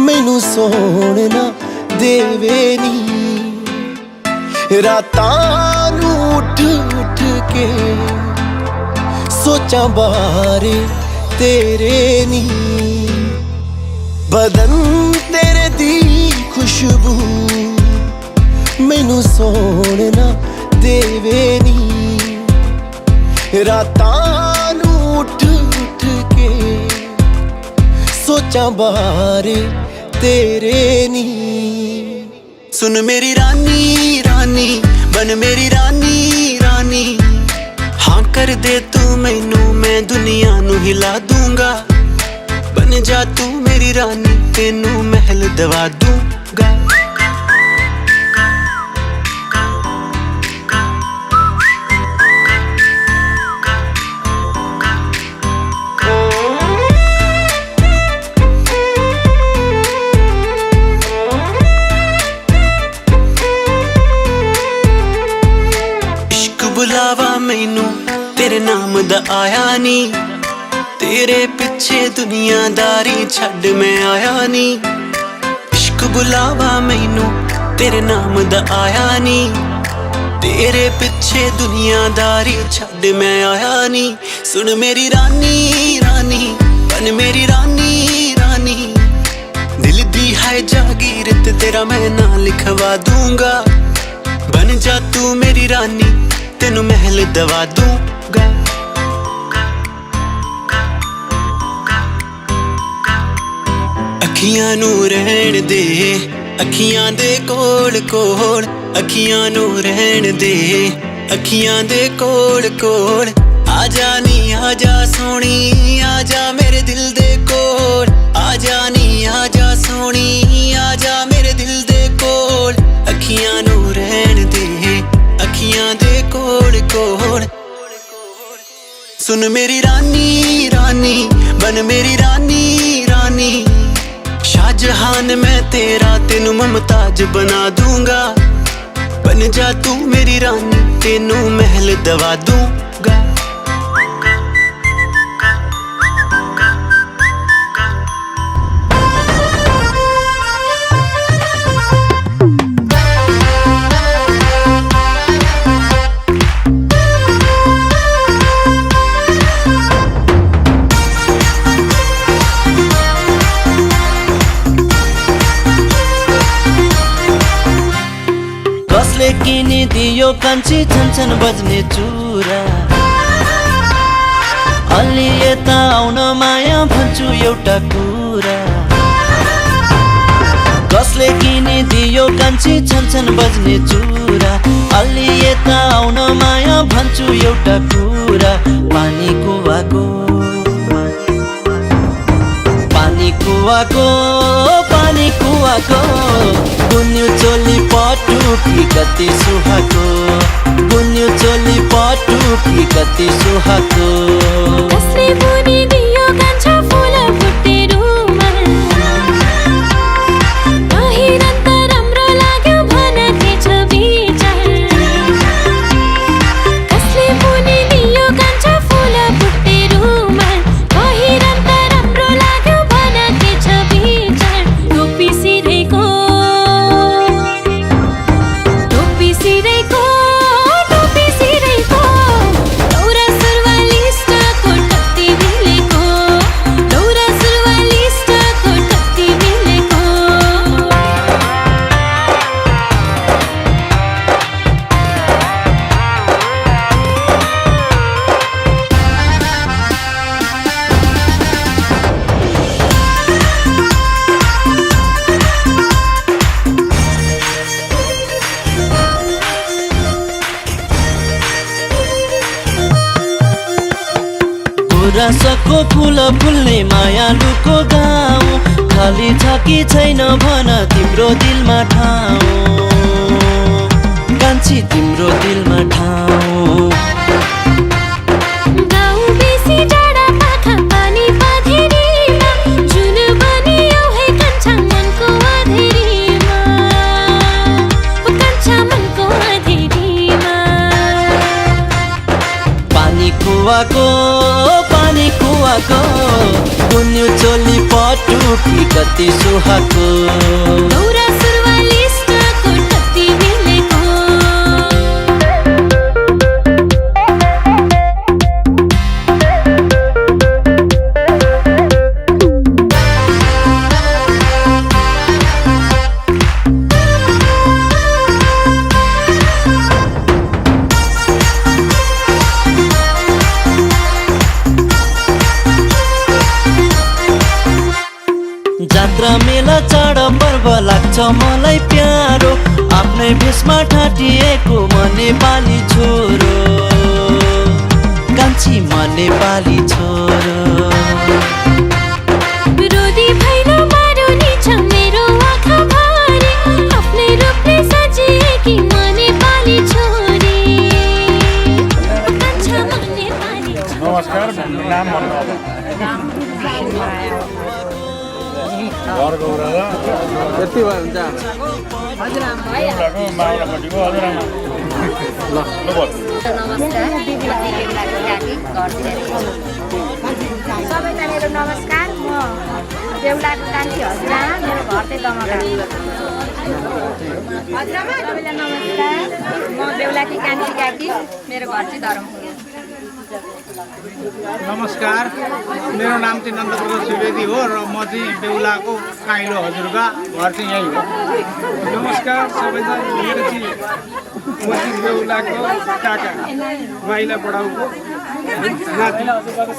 मैनू सोना देवे नी रातां नू उठ उठ के सोचा बारे तेरे नी बदन तेरे दी खुशबू मैनू सोना देवे नी रातां नू उठ उठ के सोचा बारे तेरे नी सुन मेरी रानी रानी बन मेरी रानी रानी हाँ कर दे तू मैनू मैं दुनिया नू हिला दूंगा बन जा तू मेरी रानी तेनू महल दवा दूंगा बुलावा मैनू तेरे नाम दा आया नी तेरे पिछे दुनियादारी छड़ मैं आया नी इश्क बुलावा मैनू तेरे नाम दा आया नी तेरे पिछे दुनियादारी छड़ मैं आया नी सुन मेरी रानी रानी बन मेरी रानी रानी दिल दी है जागीर ते तेरा मैं ना लिखवा दूंगा बन जा तू मेरी रानी तेनू महल दवा दूंगा अखियां नू रहन दे अखियां दे कोल कोल अखियां नू रहन दे अखियां दे कोल कोल आजा नी आजा सोनी आजा मेरे दिल दे कोल आजा नी आजा सोनी आजा मेरे दिल दे कोल अखियां नू रहन दे अखियां दे कोल कोल सुन मेरी रानी रानी बन मेरी रानी रानी शाहजहान मैं तेरा तेनू मुमताज बना दूंगा बन जा तू मेरी रानी तेनू महल दवा दूंगा कसले किनिदियो कान्छी छन्छन् बज्ने चुरा अलि यता आउन माया भन्छु एउटा कुरा कसले किनिदियो कान्छी छन्छन् बज्ने चुरा अलि यता आउन माया भन्छु एउटा कुरा पानी कुवाको गुन्यु चोली पटुकी कति सुहाको गुन्यु चोली पटुकी कति सुहाको कसले बुनिदियो कान्छा फुल फुटे रुमाल पहिरन त राम्रो लाग्यो भन के छ विचार कसले बुनिदियो कान्छा फुल फुटे रुमाल पहिरन त राम्रो लाग्यो भन के छ विचार टोपी सिरेको दौरा सुरुवाली गुराँसको फुल फुल्ने मायालुको गाउँ खाली छ कि छैन भन तिम्रो दिलमा ठाउँ कान्छी तिम्रो दिलमा ठाउँ गाउँ बेसी डाँडा पाखा पानी पाथेरीमा जुन बनियो है कान्छा मनको अधेरीमा कान्छा मनको अधेरीमा पानी कुवाको गुन्यु चोली पटुकी कति सुहाको दौरा सुरुवाल इष्टको कति मिलेको जात्रा मेला चाड पर्व लाग्छ मलाई प्यारो आफ्नै भेषमा ठाटिएको म नेपाली छोरो कान्छी म नेपाली छोरो रोदी भैन मारुनी छ मेरो आँखा भरि आफ्नै रूपले सजिएकी म नेपाली छोरी कान्छा म नेपाली छोरी नमस्कार नाम भन्नु घर गौरा यति भयो हुन्छ माउलापट्टिको हजुरआमा ल बोल नमस्कार सबैजना मेरो नमस्कार म देउलाको कान्छी हजुरआमा मेरो घर चाहिँ दमका हजुरआमा सबैलाई नमस्कार म देउलाकी कान्छी काकी मेरो घर चाहिँ धरमपुर नमस्कार मेरो नाम चाहिँ नन्दप्रसाद सुवेदी हो र म चाहिँ बेहुलाको काइलो हजुरबा घर चाहिँ यही हो नमस्कार सबैजना मेरो चाहिँ म चाहिँ बेहुलाको काका माइला बडाउको नाति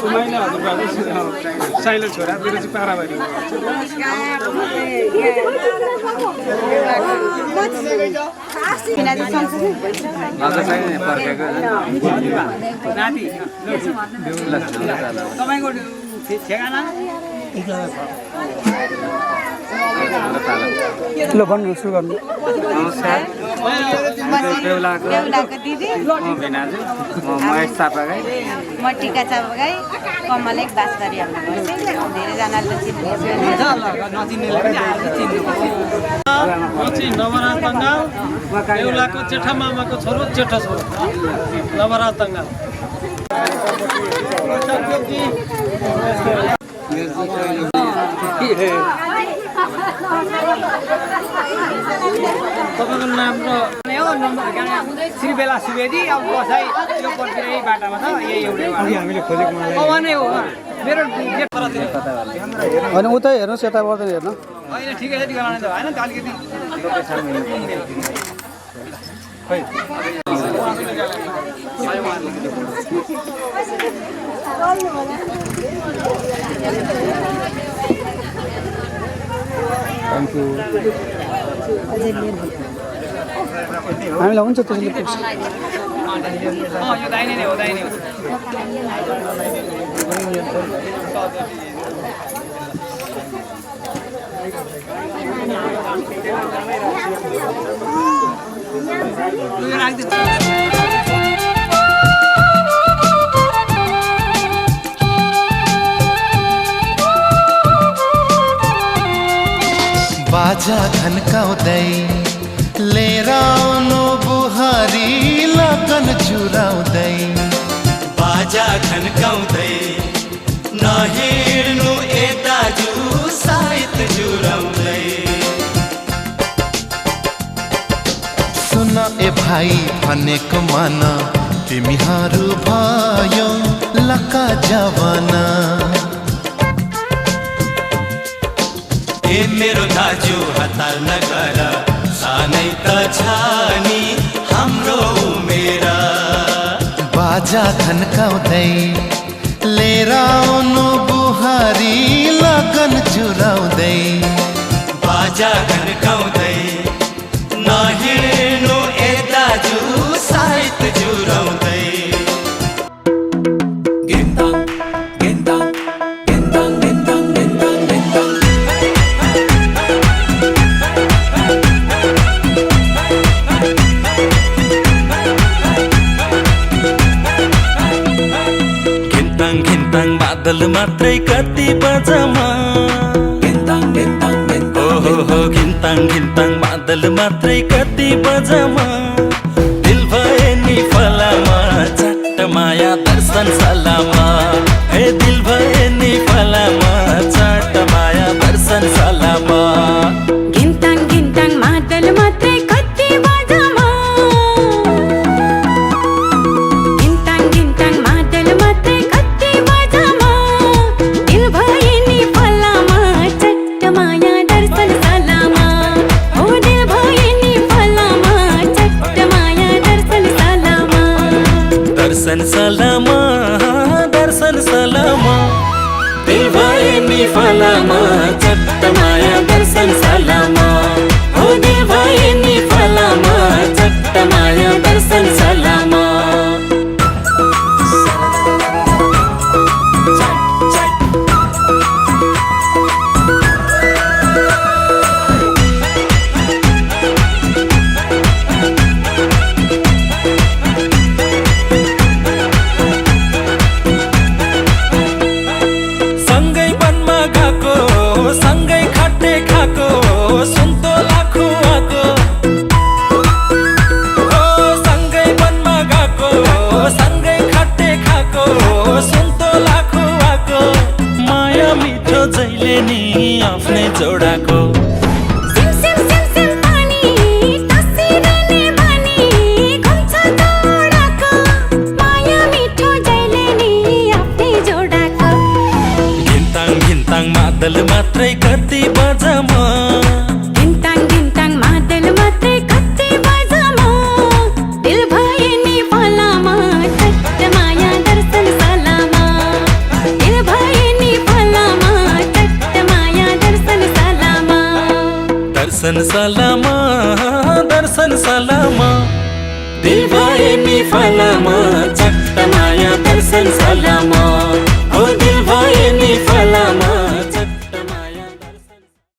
माइला हजुरबाको साइलो छोरा मेरो चाहिँ पाराबारी नाति तपाईँको ठेगाना ल भन्नु सुरु गर्नु नमस्कार बेहुलाको दिदी म भिनाजु म महेश चापागाई म टिका चापागाई कमल एक बासबारी हाम्रो घर चाहिँ धेरैजनाले म चाहिँ नवराज तङ्गाल बेहुलाको जेठा मामाको छोरो जेठो छोरो नवराज तङ्गाल तपाईँको नाम श्रीबेला सुवेदी अब बसाइ यो पर्तिर यही बाटामा छ यही एउटै हामीले खोजेको नै हो मेरो होइन उतै हेर्नुहोस् यताबाट हेर्नु होइन ठिकै छ ठिकै त होइन त अलिकति हामीलाई हुन्छ त्यसले पुग्छ यो दाहिने नै हो दाहिने हो बाजा खन्काउँदै लिएर आउनु बुहारी लगन चुराउँदै बाजा खन्काउँदै नहिड्नु ए दाजु साइत जुराउँदै सुन ए भाइ भनेको मन तिमीहरू भयो लका जवाना ए मेरो दाजु हतार नगर सानै त छ नि हाम्रो उमेर बाजा खन्काउँदै लिएर आउनु बुहारी लगन चुराउँदै बाजा खन्काउँदै नहिड्नु ए दाजु साइत जुराउँदै गेन्दाङ मादल मात्रै कति बजामा हो घिन्ताङ घिन्ताङ मादल मात्रै कति बजामा दिल भए नि फलामा चट्ट माया दर्शन सलामा हे दिल भए नि फलामा चट्ट माया दर्शन सलामा गिन्ताङ गिन्ताङ मादल मात्रै कति बजामा गिन्ताङ गिन्ताङ मादल मात्रै कति बजामा दिल भए नि फलामा चट्ट माया दर्शन सलामा हो दिल भए नि फलामा चट्ट माया दर्शन सलामा दर्शन सलामा दर्शन सलामा दिल भए नि फलामा चट्ट माया दर्शन सलामा हो दिल भए नि फलामा चट्ट माया दर्शन सलामा सँगै वनमा गएको सँगै खट्टे खाएको सुन्तोला खुवाको हो सँगै वनमा गएको सँगै खट्टे खाएको सुन्तोला खुवाको माया मिठो जहिले नि आफ्नै जोडाको सिम सिम सिम सिम पानी तसिरने बानी घुम्छ जोडाको माया मिठो जहिले नि आफ्नै जोडाको घिन्ताङ घिन्ताङ मादल मात्रै कति बजामा गिन्ताङ गिन्ताङ मादल मात्रै कति बजामा दिल भए नि फलामा चट्ट माया दर्शन सलामा दिल भए नि फलामा चट्ट माया दर्शन सलामा दर्शन सलामा दर्शन सलामा दिल भए नि फलामा चट्ट माया दर्शन सलामा हो दिल भए नि फलामा